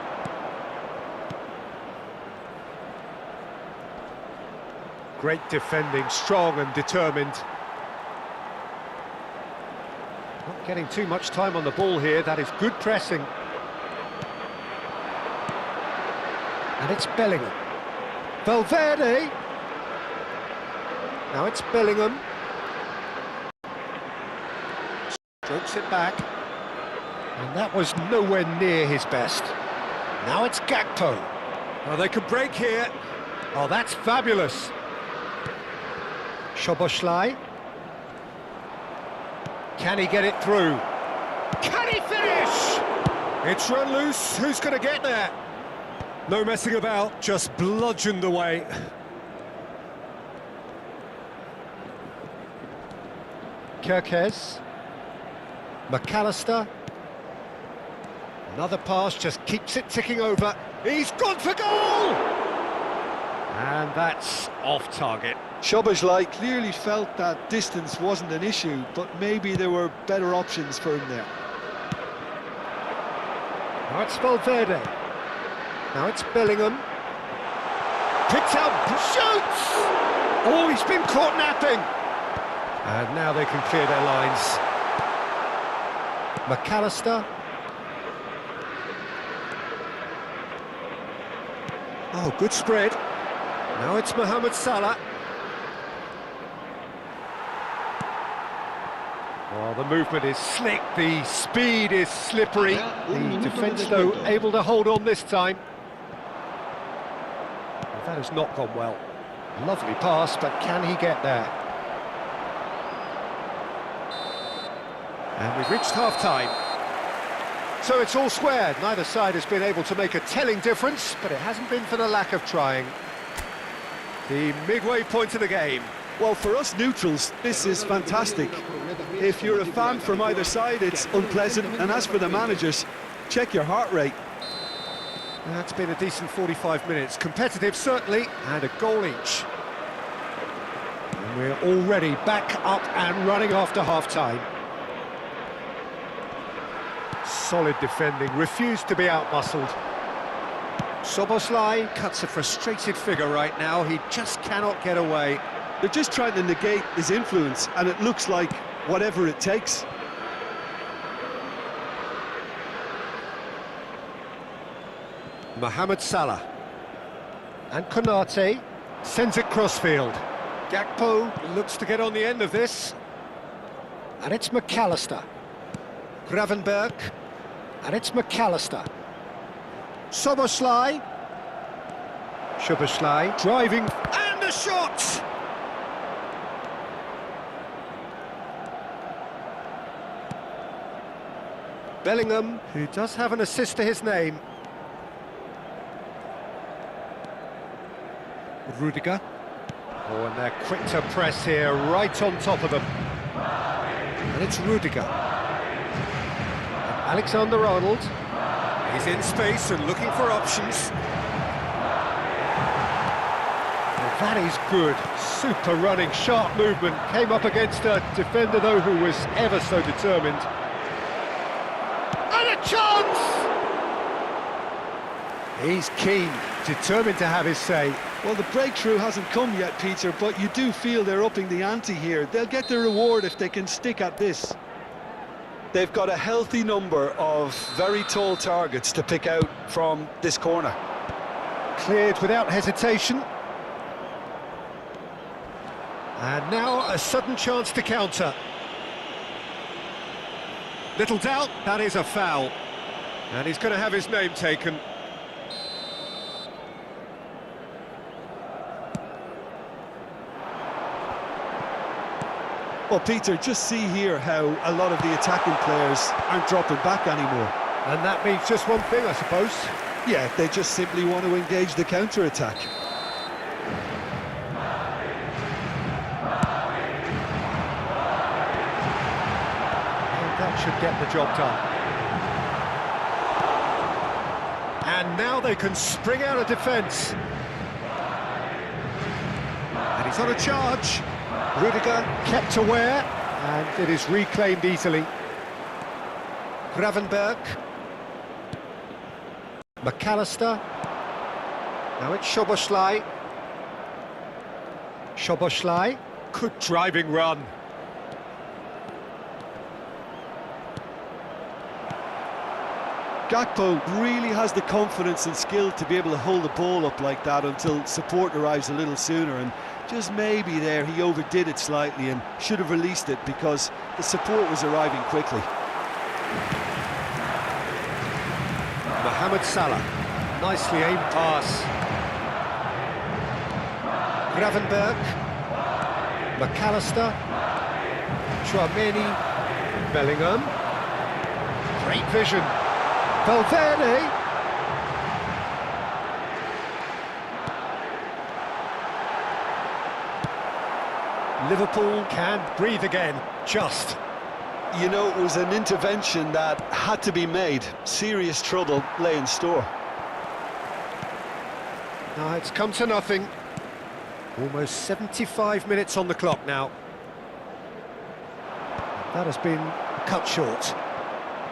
Great defending, strong and determined. Not getting too much time on the ball here, that is good pressing. And it's Bellingham. Valverde. Now it's Bellingham. Strokes it back. And that was nowhere near his best. Now it's Gakpo. Oh, they could break here. Oh, that's fabulous. Szoboszlai. Can he get it through? Can he finish? It's run loose. Who's going to get there? No messing about, just bludgeoned away. Kerkez. McAllister. Another pass, just keeps it ticking over. He's gone for goal! And that's off target. Szoboszlai clearly felt that distance wasn't an issue, but maybe there were better options for him there. Now it's Valverde. Now it's Bellingham. Picks up, shoots! Oh, he's been caught napping. And now they can clear their lines. McAllister. Oh, good spread. Now it's Mohamed Salah. Well, the movement is slick, the speed is slippery. The defence, though, able to hold on this time. Well, that has not gone well. Lovely pass, but can he get there? And we've reached half-time. So it's all squared. Neither side has been able to make a telling difference, but it hasn't been for the lack of trying. The midway point of the game. Well, for us neutrals, this is fantastic. If you're a fan from either side, it's unpleasant. And as for the managers, check your heart rate. That's been a decent 45 minutes. Competitive, certainly, and a goal each. And we're already back up and running after half-time. Solid defending, refused to be out-muscled. Szoboszlai cuts a frustrated figure right now. He just cannot get away. They're just trying to negate his influence, and it looks like whatever it takes. Mohamed Salah. And Konate sends it crossfield. Gakpo looks to get on the end of this. And it's McAllister. Gravenberg. And it's McAllister. Szoboszlai. Szoboszlai driving. And a shot! Bellingham, who does have an assist to his name. Rudiger. Oh, and they're quick to press here, right on top of them. And it's Rudiger. And Alexander-Arnold. He's in space and looking for options. And that is good. Super running, sharp movement. Came up against a defender, though, who was ever so determined. And a chance! He's keen, determined to have his say. Well, the breakthrough hasn't come yet, Peter, but you do feel they're upping the ante here. They'll get their reward if they can stick at this. They've got a healthy number of very tall targets to pick out from this corner. Cleared without hesitation. And now a sudden chance to counter. Little doubt, that is a foul. And he's going to have his name taken. Well, Peter, just see here how a lot of the attacking players aren't dropping back anymore. And that means just one thing, I suppose. Yeah, they just simply want to engage the counter-attack. And that should get the job done. And now they can spring out of defence. And he's on a charge. Rudiger kept aware, and it is reclaimed easily. Gravenberg. McAllister. Now it's Szoboszlai. Szoboszlai. Good driving run. Gakpo really has the confidence and skill to be able to hold the ball up like that until support arrives a little sooner, and just maybe there he overdid it slightly and should have released it because the support was arriving quickly. Mohamed Salah, nicely aimed pass. Gravenberg, McAllister, Tchouaméni, Bellingham. Great vision. Valverde. Liverpool can breathe again, just. You know, it was an intervention that had to be made. Serious trouble lay in store. No, it's come to nothing. Almost 75 minutes on the clock now. That has been cut short.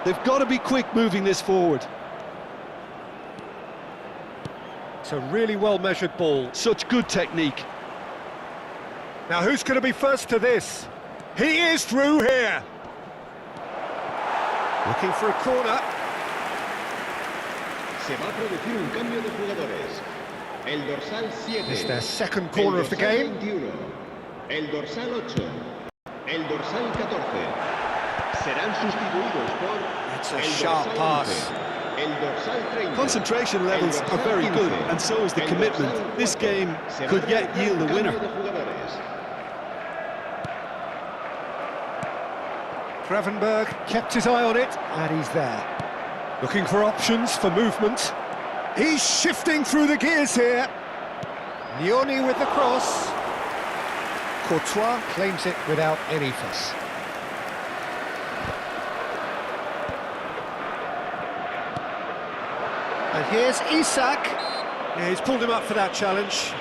They've got to be quick moving this forward. It's a really well-measured ball. Such good technique. Now, who's going to be first to this? He is through here. Looking for a corner. Se va a producir un cambio de jugadores. El dorsal 7. It's their second corner of the game. 21. El dorsal 8. El dorsal 14. Serán sustituidos por It's a el sharp dorsal pass. 11. El dorsal 30. Concentration levels are very good, and so is the commitment. This game could yet yield a winner. Gravenberg kept his eye on it, and he's there. Looking for options for movement. He's shifting through the gears here. Nioni with the cross. Courtois claims it without any fuss. And here's Isak. Yeah, he's pulled him up for that challenge.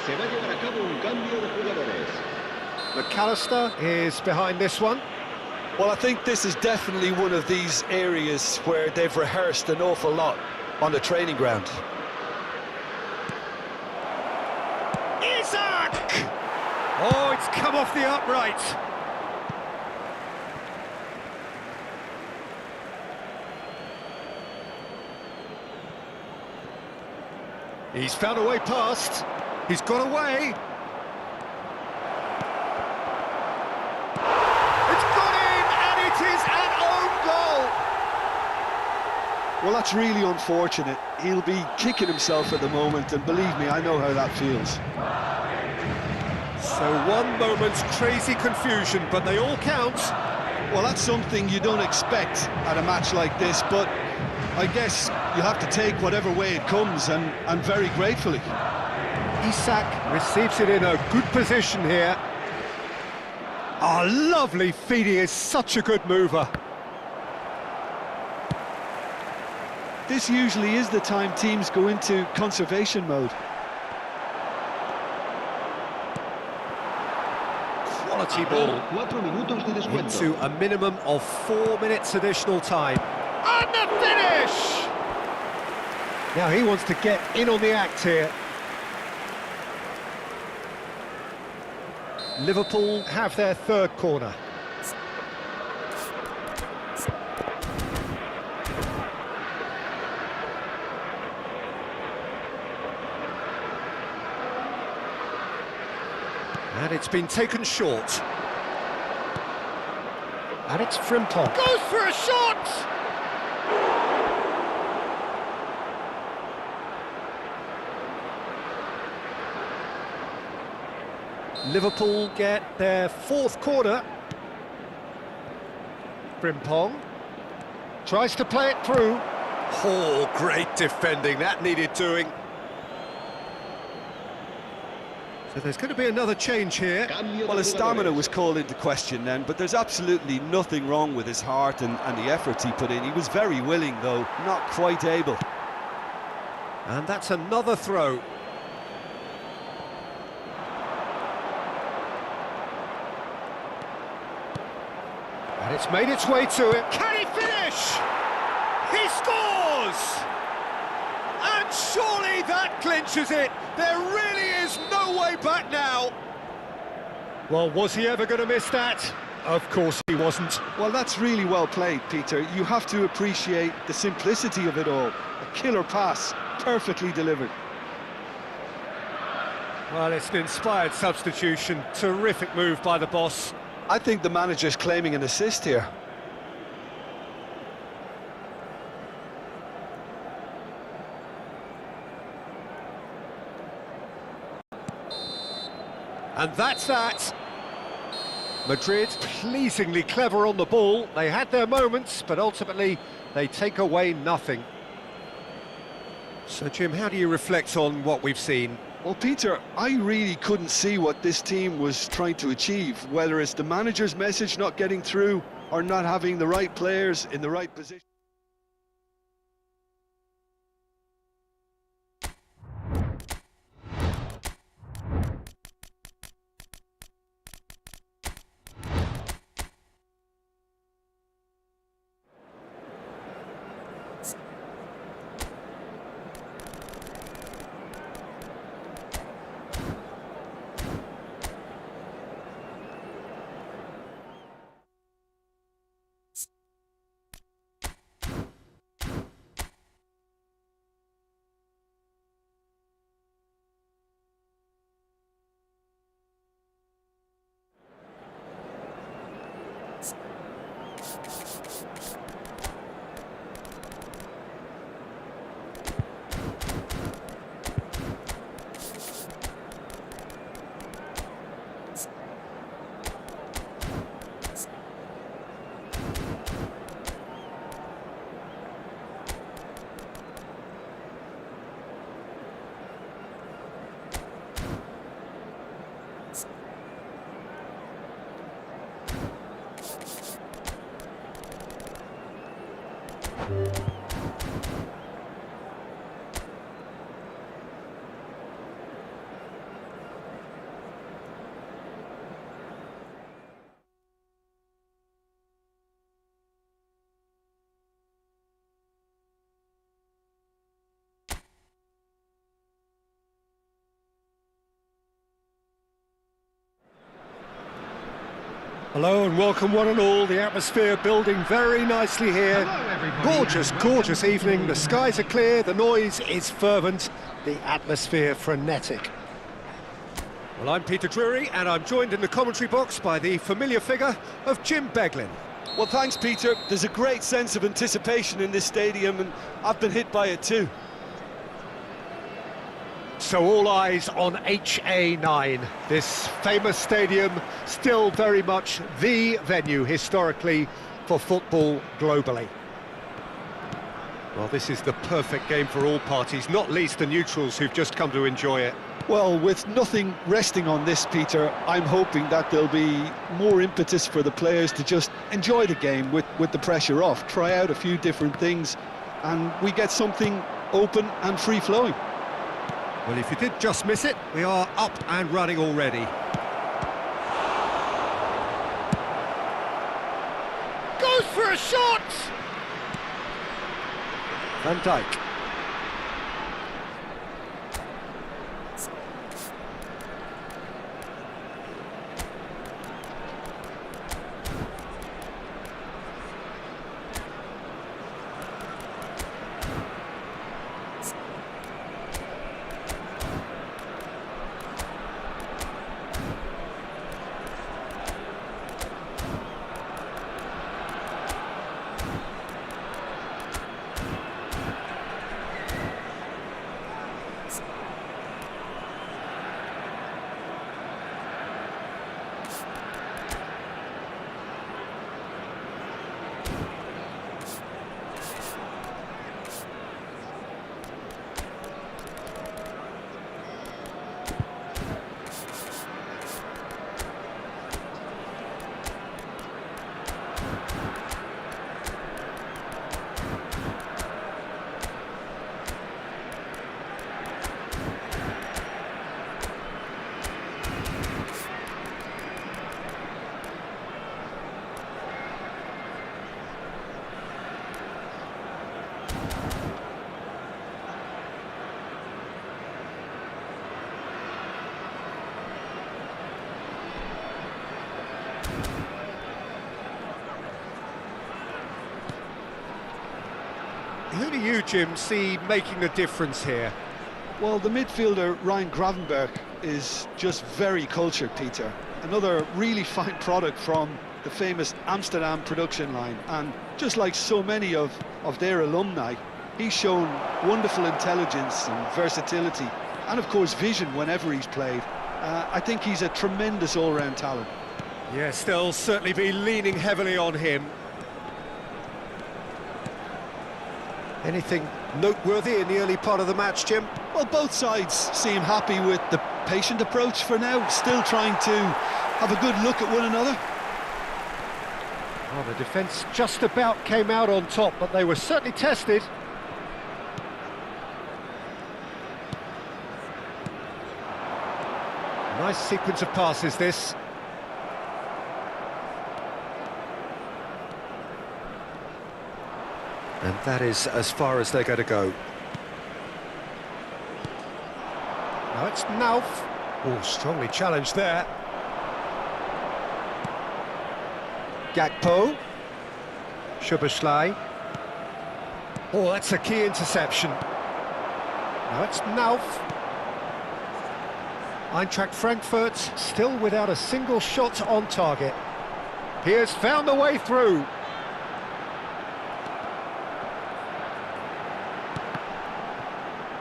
Se va a llevar a cabo un cambio de jugadores. McAllister is behind this one. Well, I think this is definitely one of these areas where they've rehearsed an awful lot on the training ground. Isak! Oh, it's come off the upright. He's found a way past. He's got away. It's gone in, and it is an own goal. Well, that's really unfortunate. He'll be kicking himself at the moment, and believe me, I know how that feels. So one moment's crazy confusion, but they all count. Well, that's something you don't expect at a match like this, but I guess you have to take whatever way it comes, and very gratefully. Isak receives it in a good position here. Oh, lovely feed, he is such a good mover. This usually is the time teams go into conservation mode. Quality ball 4 minutos de descuento. into a minimum of 4 minutes additional time. And the finish! Now he wants to get in on the act here. Liverpool have their third corner. And it's been taken short. And it's Frimpong. Goes for a shot! Liverpool get their fourth corner. Frimpong tries to play it through. Oh, great defending, that needed doing. So there's going to be another change here. Well, his stamina was called into question then, but there's absolutely nothing wrong with his heart and the efforts he put in. He was very willing, though, not quite able. And that's another throw. And it's made its way to him. Can he finish? He scores! And surely that clinches it. There really is no way back now. Well, was he ever going to miss that? Of course he wasn't. Well, that's really well played, Peter. You have to appreciate the simplicity of it all. A killer pass, perfectly delivered. Well, it's an inspired substitution. Terrific move by the boss. I think the manager's claiming an assist here. And that's that. Madrid pleasingly clever on the ball. They had their moments, but ultimately they take away nothing. So, Jim, how do you reflect on what we've seen? Well, Peter, I really couldn't see what this team was trying to achieve, whether it's the manager's message not getting through or not having the right players in the right position. Hello and welcome one and all. The atmosphere building very nicely here. Hello, everybody, Gorgeous, and welcome. gorgeous evening. The skies are clear, the noise is fervent, the atmosphere frenetic. Well, I'm Peter Drury and I'm joined in the commentary box by the familiar figure of Jim Beglin. Well, thanks, Peter. There's a great sense of anticipation in this stadium, and I've been hit by it too. So all eyes on HA9, this famous stadium, still very much the venue historically for football globally. Well, this is the perfect game for all parties, not least the neutrals who've just come to enjoy it. Well, with nothing resting on this, Peter, I'm hoping that there'll be more impetus for the players to just enjoy the game with the pressure off, try out a few different things, and we get something open and free-flowing. Well, if you did just miss it, we are up and running already. Goes for a shot! Van Dijk. Who do you, Jim, see making a difference here? Well, the midfielder Ryan Gravenberch is just very cultured, Peter. Another really fine product from the famous Amsterdam production line, and just like so many of their alumni, he's shown wonderful intelligence and versatility, and of course vision whenever he's played. I think he's a tremendous all-round talent. Yes, they'll certainly be leaning heavily on him. Anything noteworthy in the early part of the match, Jim? Well, both sides seem happy with the patient approach for now, still trying to have a good look at one another. Well, the defence just about came out on top, but they were certainly tested. Nice sequence of passes, this. And that is as far as they're going to go. Now it's Nauf. Oh, strongly challenged there. Gakpo. Szoboszlai. Oh, that's a key interception. Now it's Nauf. Eintracht Frankfurt still without a single shot on target. He has found a way through.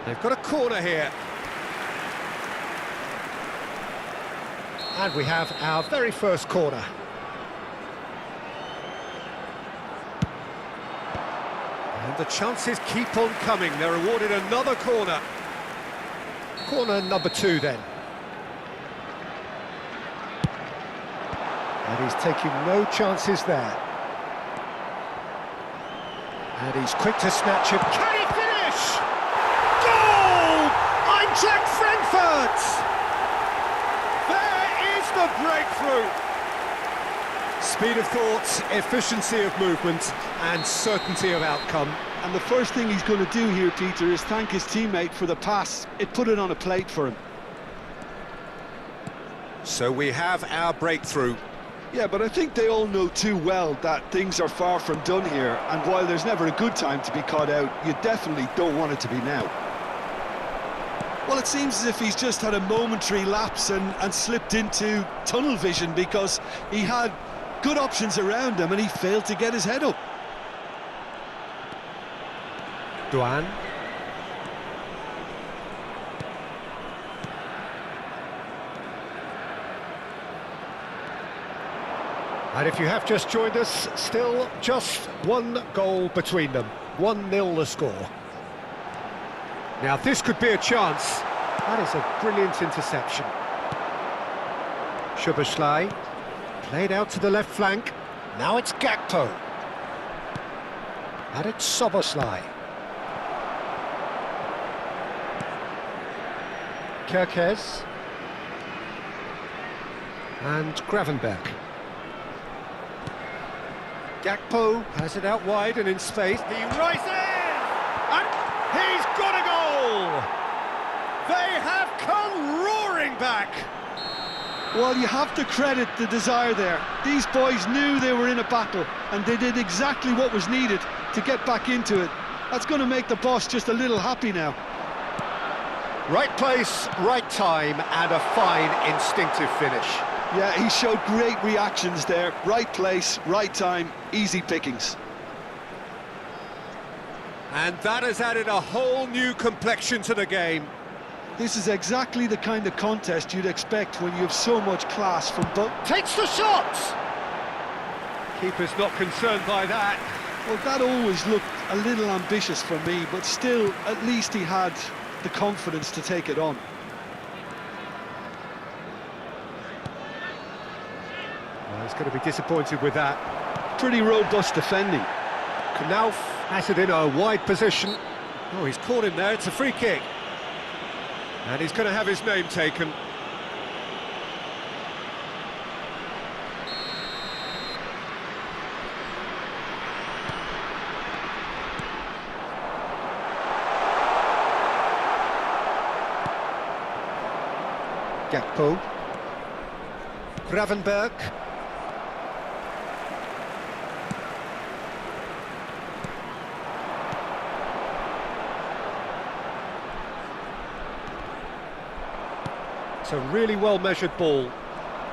They've got a corner here. And we have our very first corner. And the chances keep on coming. They're awarded another corner. Corner number 2 then. And he's taking no chances there. And he's quick to snatch it. Can he finish? Goal! Eintracht Frankfurt! There is the breakthrough. Speed of thought, efficiency of movement, and certainty of outcome. And the first thing he's going to do here, Peter, is thank his teammate for the pass. It put it on a plate for him. So we have our breakthrough. Yeah, but I think they all know too well that things are far from done here, and while there's never a good time to be caught out, you definitely don't want it to be now. Well, it seems as if he's just had a momentary lapse and slipped into tunnel vision, because he had good options around him and he failed to get his head up. Duan. And if you have just joined us, still just one goal between them. 1-0 the score. Now this could be a chance. That is a brilliant interception. Szoboszlai, played out to the left flank. Now it's Gakpo. And it's Szoboszlai. Kerkez. And Gravenberg. Gakpo has it out wide and in space. He rises! And he's got a goal! They have come roaring back! Well, you have to credit the desire there. These boys knew they were in a battle, and they did exactly what was needed to get back into it. That's going to make the boss just a little happy now. Right place, right time, and a fine instinctive finish. Yeah, he showed great reactions there. Right place, right time, easy pickings. And that has added a whole new complexion to the game. This is exactly the kind of contest you'd expect when you have so much class from both. Takes the shot! Keeper's not concerned by that. Well, that always looked a little ambitious for me, but still, at least he had the confidence to take it on. Well, he's going to be disappointed with that. Pretty robust defending. Knauf has it in a wide position. Oh, he's caught him there, it's a free kick. And he's going to have his name taken. Gakpo. Gravenberg. It's a really well-measured ball.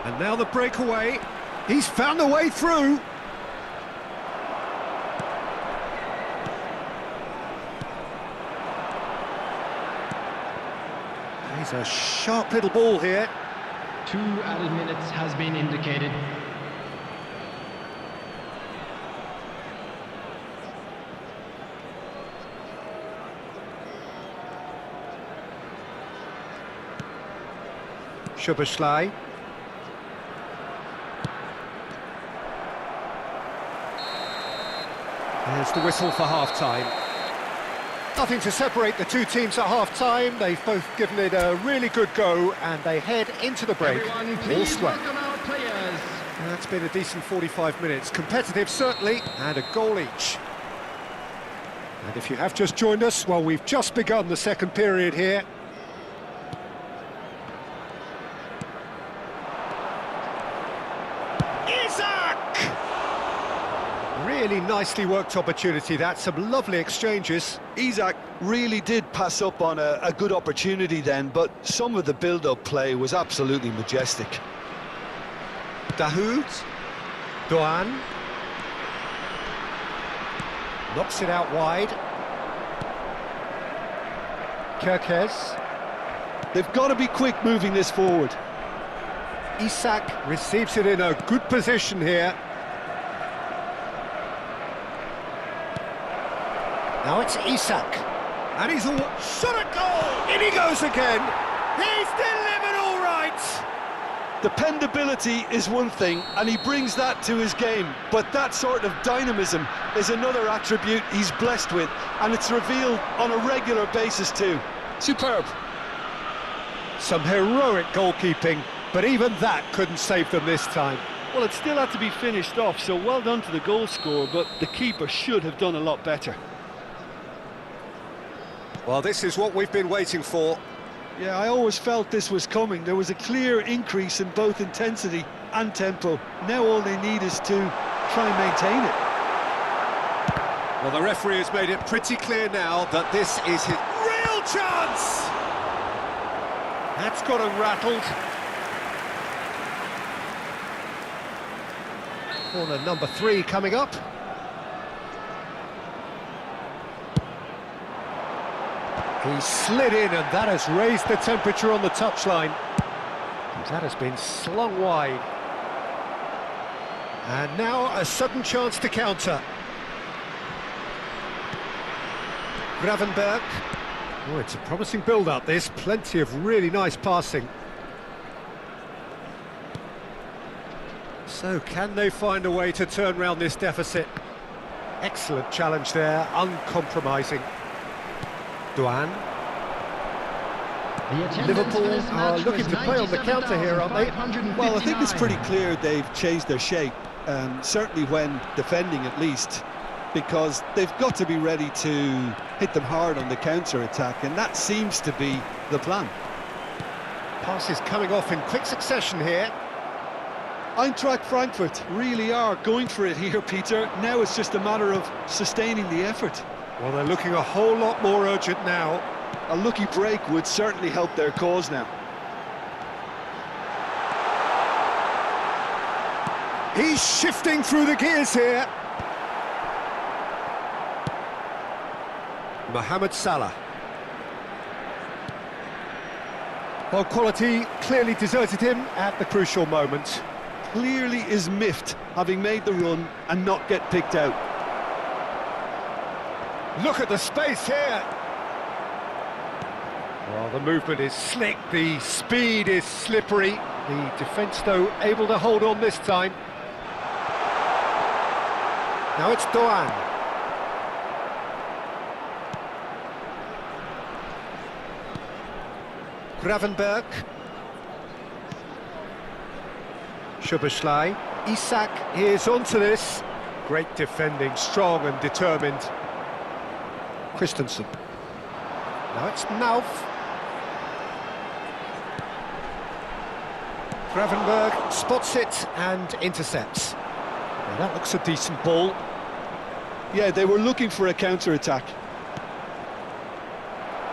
And now the breakaway. He's found a way through. He's a sharp little ball here. 2 added minutes has been indicated. Szoboszlai. There's the whistle for half-time. Nothing to separate the two teams at half-time. They've both given it a really good go, and they head into the break. Everyone, all please square. welcome our players. That's been a decent 45 minutes. Competitive, certainly, and a goal each. And if you have just joined us, well, we've just begun the second period here. Really nicely worked opportunity, that. Some lovely exchanges. Isak really did pass up on a good opportunity then, but some of the build-up play was absolutely majestic. Dahoud. Doan. Knocks it out wide. Kerkez. They've got to be quick moving this forward. Isak receives it in a good position here. Now it's Isak, and he's all shot at goal! In he goes again! He's delivered all right! Dependability is one thing, and he brings that to his game, but that sort of dynamism is another attribute he's blessed with, and it's revealed on a regular basis too. Superb. Some heroic goalkeeping, but even that couldn't save them this time. Well, it still had to be finished off, so well done to the goal scorer, but the keeper should have done a lot better. Well, this is what we've been waiting for. Yeah, I always felt this was coming. There was a clear increase in both intensity and tempo. Now all they need is to try and maintain it. Well, the referee has made it pretty clear now that this is his real chance! That's got him rattled. Corner number 3 coming up. He slid in, and that has raised the temperature on the touchline. That has been slung wide. And now a sudden chance to counter. Gravenberg. Oh, it's a promising build-up, this. Plenty of really nice passing. So, can they find a way to turn round this deficit? Excellent challenge there, uncompromising. Duan. Liverpool are looking to play on the counter here, aren't they? Well, I think it's pretty clear they've changed their shape, certainly when defending at least, because they've got to be ready to hit them hard on the counter-attack, and that seems to be the plan. Passes coming off in quick succession here. Eintracht Frankfurt really are going for it here, Peter. Now it's just a matter of sustaining the effort. Well, they're looking a whole lot more urgent now. A lucky break would certainly help their cause now. He's shifting through the gears here. Mohamed Salah. Well, quality clearly deserted him at the crucial moment. Clearly is miffed, having made the run and not get picked out. Look at the space here. Well, the movement is slick, the speed is slippery. The defence, though, able to hold on this time. Now it's Doan. Gravenberg. Schuberschlei. Isak is onto this. Great defending, strong and determined. Christensen. Now it's Nauf. Gravenberg spots it and intercepts. Now that looks a decent ball. Yeah, they were looking for a counter-attack.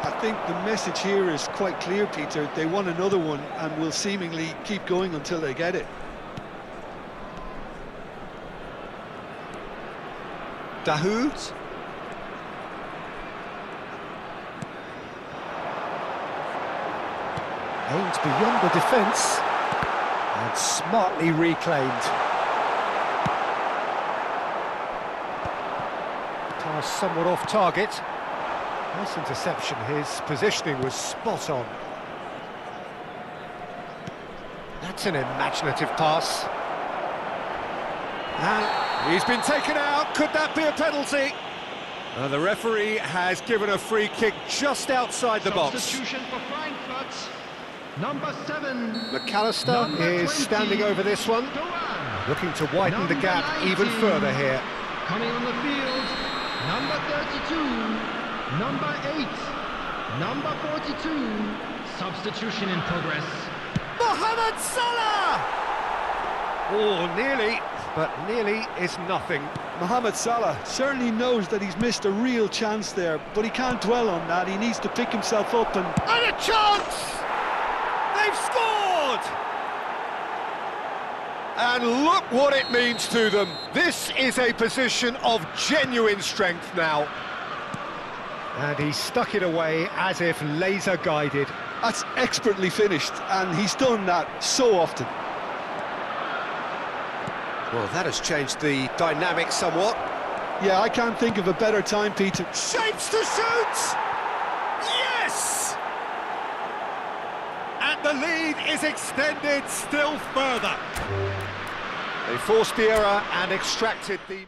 I think the message here is quite clear, Peter. They want another one and will seemingly keep going until they get it. Dahoud. Aimed beyond the defence and smartly reclaimed. Pass somewhat off target. Nice interception. His positioning was spot on. That's an imaginative pass. And he's been taken out. Could that be a penalty? The referee has given a free kick just outside the box. Substitution for Frankfurt. Number 7. McAllister is standing over this one, looking to widen the gap even further here. Coming on the field, number 32, number 8, number 42. Substitution in progress. Mohamed Salah! Oh, nearly, but nearly is nothing. Mohamed Salah certainly knows that he's missed a real chance there, but he can't dwell on that. He needs to pick himself up and And a chance! They've scored! And look what it means to them. This is a position of genuine strength now. And he stuck it away as if laser guided. that's expertly finished, and he's done that so often. Well, that has changed the dynamic somewhat. Yeah, I can't think of a better time, Peter. Shapes to shoot! Yes! At The lead is extended still further. They forced the error and extracted the...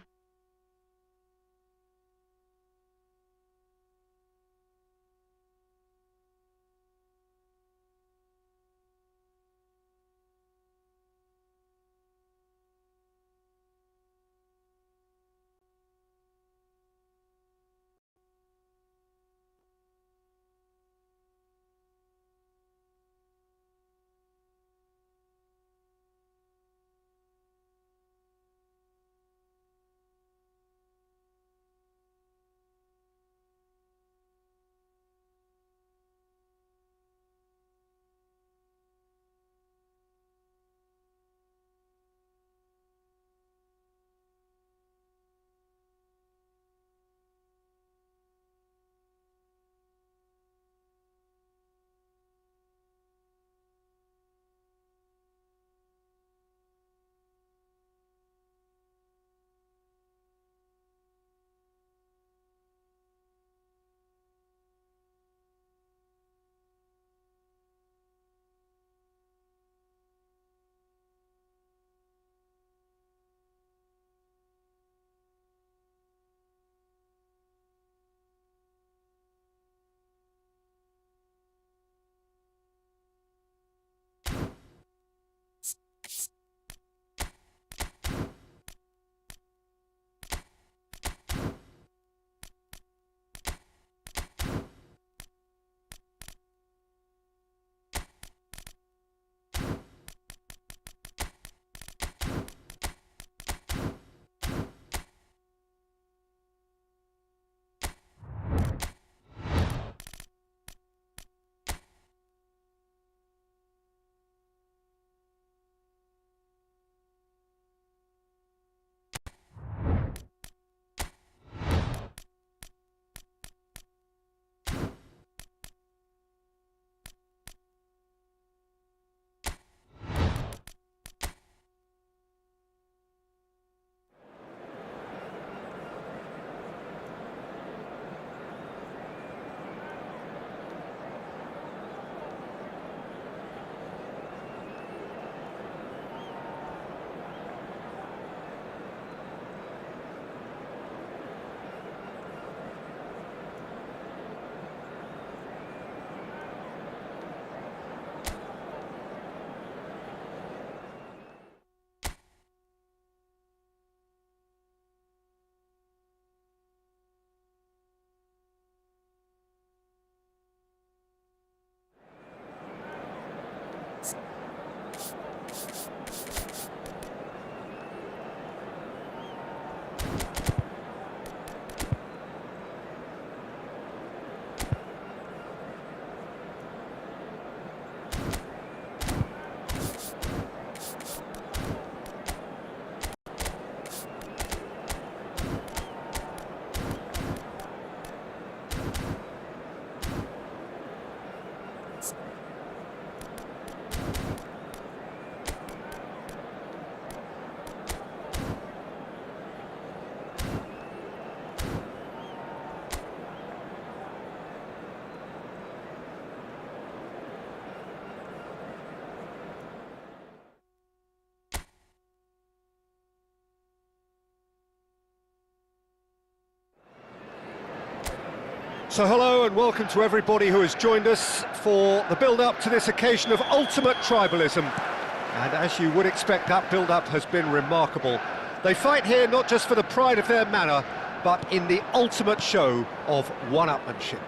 So hello and welcome to everybody who has joined us for the build-up to this occasion of ultimate tribalism. And as you would expect, that build-up has been remarkable. They fight here not just for the pride of their manor, but in the ultimate show of one-upmanship.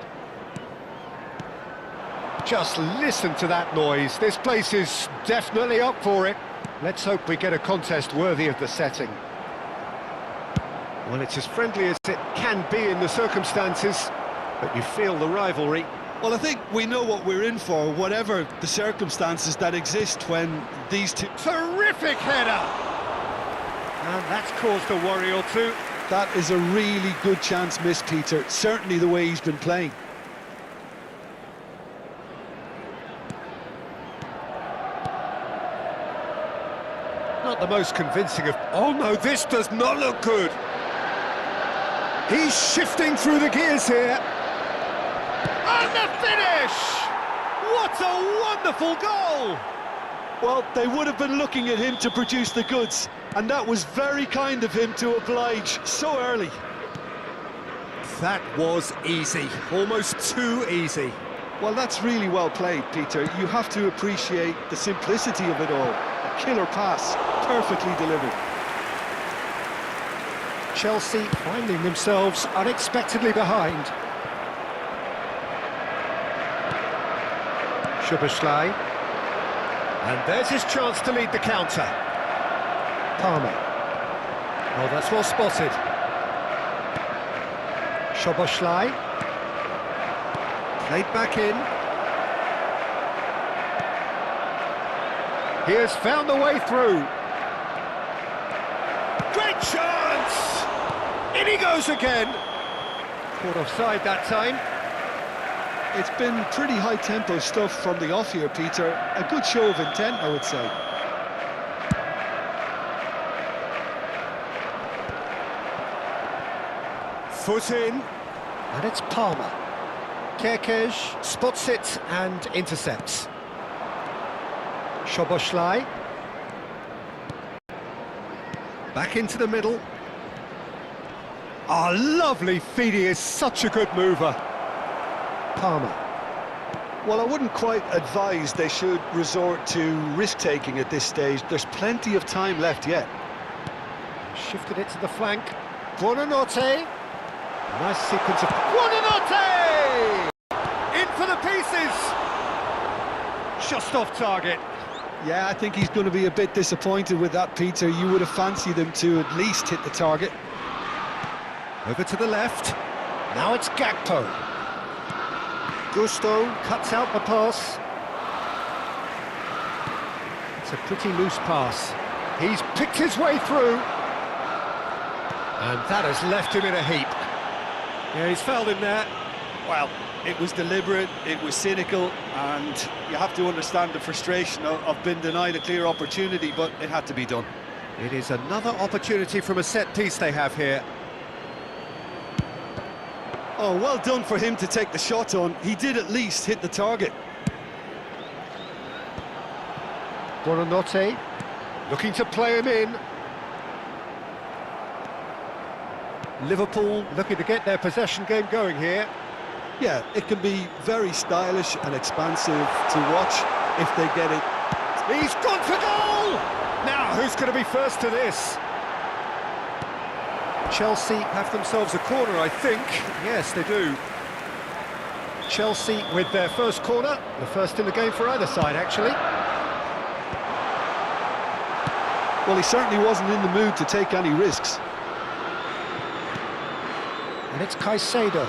Just listen to that noise. This place is definitely up for it. Let's hope we get a contest worthy of the setting. Well, it's as friendly as it can be in the circumstances, but you feel the rivalry. Well, I think we know what we're in for, whatever the circumstances that exist when these two... Terrific header! And that's caused a worry or two. That is a really good chance missed, Peter. Certainly the way he's been playing. Not the most convincing of... Oh no, this does not look good! He's shifting through the gears here. And the finish! What a wonderful goal! Well, they would have been looking at him to produce the goods, and that was very kind of him to oblige so early. That was easy, almost too easy. Well, that's really well played, Peter. You have to appreciate the simplicity of it all. A killer pass, perfectly delivered. Chelsea finding themselves unexpectedly behind. Szoboszlai. And there's his chance to lead the counter. Palmer. Oh, that's well spotted. Szoboszlai. Played back in. He has found the way through. Great chance! In he goes again. Caught offside that time. It's been pretty high-tempo stuff from the off here, Peter. A good show of intent, I would say. Foot in. And it's Palmer. Kerkez spots it and intercepts. Szoboszlai. Back into the middle. Ah, lovely feed, he is such a good mover. Palmer. Well, I wouldn't quite advise they should resort to risk-taking at this stage. There's plenty of time left yet. Shifted it to the flank. Buonanotte. Nice sequence of... Buonanotte! In for the pieces! Just off target. Yeah, I think he's going to be a bit disappointed with that, Peter. You would have fancied him to at least hit the target. Over to the left. Now it's Gakpo. Gusto cuts out the pass. It's a pretty loose pass. He's picked his way through. And that has left him in a heap. Yeah, he's fouled him there. Well, it was deliberate, it was cynical, and you have to understand the frustration of being denied a clear opportunity, but it had to be done. It is another opportunity from a set piece they have here. Oh, well done for him to take the shot on. He did at least hit the target. Buonanotte looking to play him in. Liverpool looking to get their possession game going here. Yeah, it can be very stylish and expansive to watch if they get it. He's gone for goal! Now, who's going to be first to this? Chelsea have themselves a corner, I think. Yes, they do. Chelsea with their first corner, the first in the game for either side, actually. Well, he certainly wasn't in the mood to take any risks. And it's Caicedo.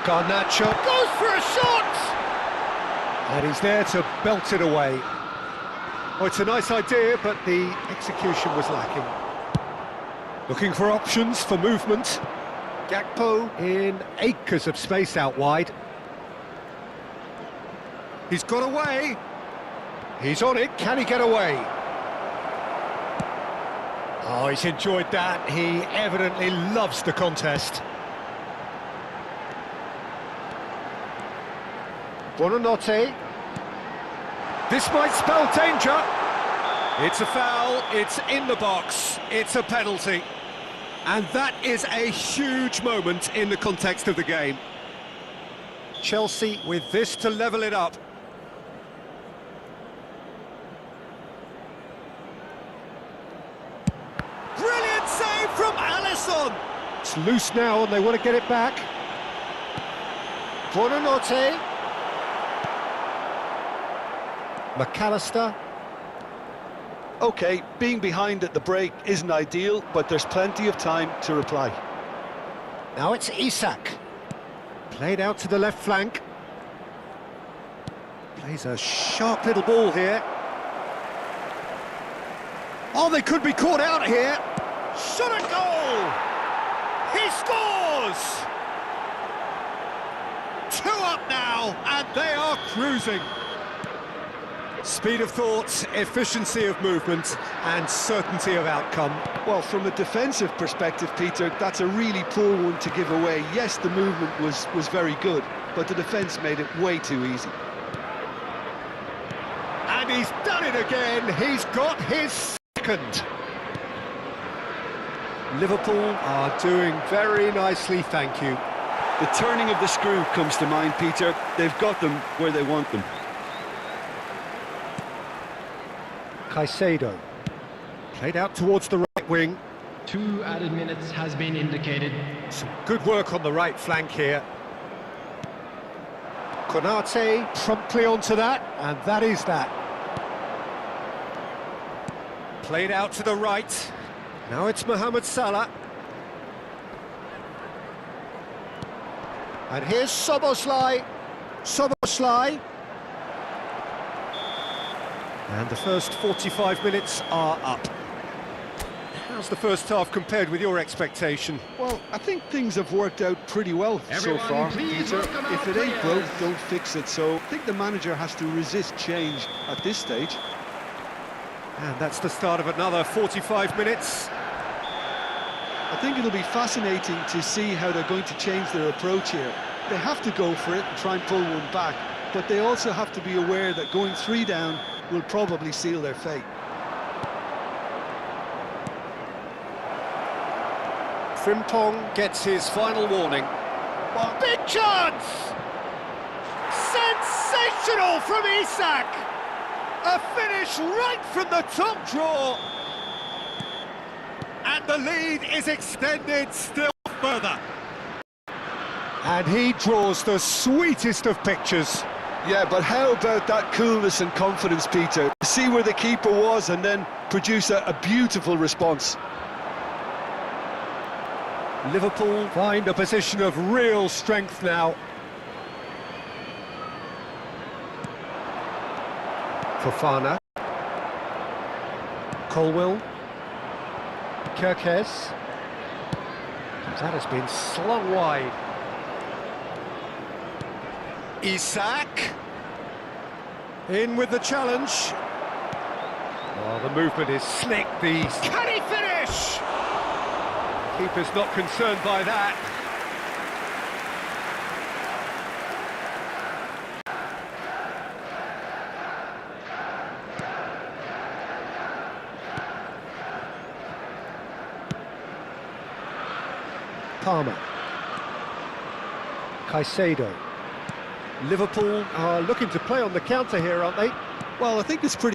Garnacho goes for a shot! And he's there to belt it away. Oh, it's a nice idea, but the execution was lacking. Looking for options for movement. Gakpo in acres of space out wide. He's got away. He's on it. Can he get away? Oh, he's enjoyed that. He evidently loves the contest. Buonanotte. This might spell danger. It's a foul, it's in the box, it's a penalty. And that is a huge moment in the context of the game. Chelsea with this to level it up. Brilliant save from Alisson! It's loose now and they want to get it back. Buonanotte. McAllister. OK, being behind at the break isn't ideal, but there's plenty of time to reply. Now it's Isak. Played out to the left flank. Plays a sharp little ball here. Oh, they could be caught out here. Shot a goal! He scores! 2 up now, and they are cruising. Speed of thought, efficiency of movement, and certainty of outcome. Well, from a defensive perspective, Peter, that's a really poor one to give away. Yes, the movement was very good, but the defence made it way too easy. in again, he's got his second. Liverpool are doing very nicely, thank you. The turning of the screw comes to mind, Peter. They've got them where they want them. Caicedo. Played out towards the right wing. 2 added minutes has been indicated. Some good work on the right flank here. Konate promptly onto that, and that is that. Played out to the right. Now it's Mohamed Salah. And here's Szoboszlai. Szoboszlai. And the first 45 minutes are up. How's the first half compared with your expectation? Well, I think things have worked out pretty well Everyone, so far, please Peter. welcome our If it ain't broke, players. don't fix it. So I think the manager has to resist change at this stage. And that's the start of another 45 minutes. I think it'll be fascinating to see how they're going to change their approach here. They have to go for it and try and pull one back, but they also have to be aware that going 3 down will probably seal their fate. Frimpong gets his final warning. Well, big chance! Sensational from Isak! A finish right from the top draw! And the lead is extended still further. And he draws the sweetest of pictures. Yeah, but how about that coolness and confidence, Peter? See where the keeper was and then produce a beautiful response. Liverpool find a position of real strength now. Fofana. Colwill. Kirkes. That has been slung wide. Isak. In with the challenge. Oh, the movement is slick. Can he finish? Keeper's not concerned by that. Palmer. Caicedo. Liverpool are looking to play on the counter here, aren't they? Well, I think it's pretty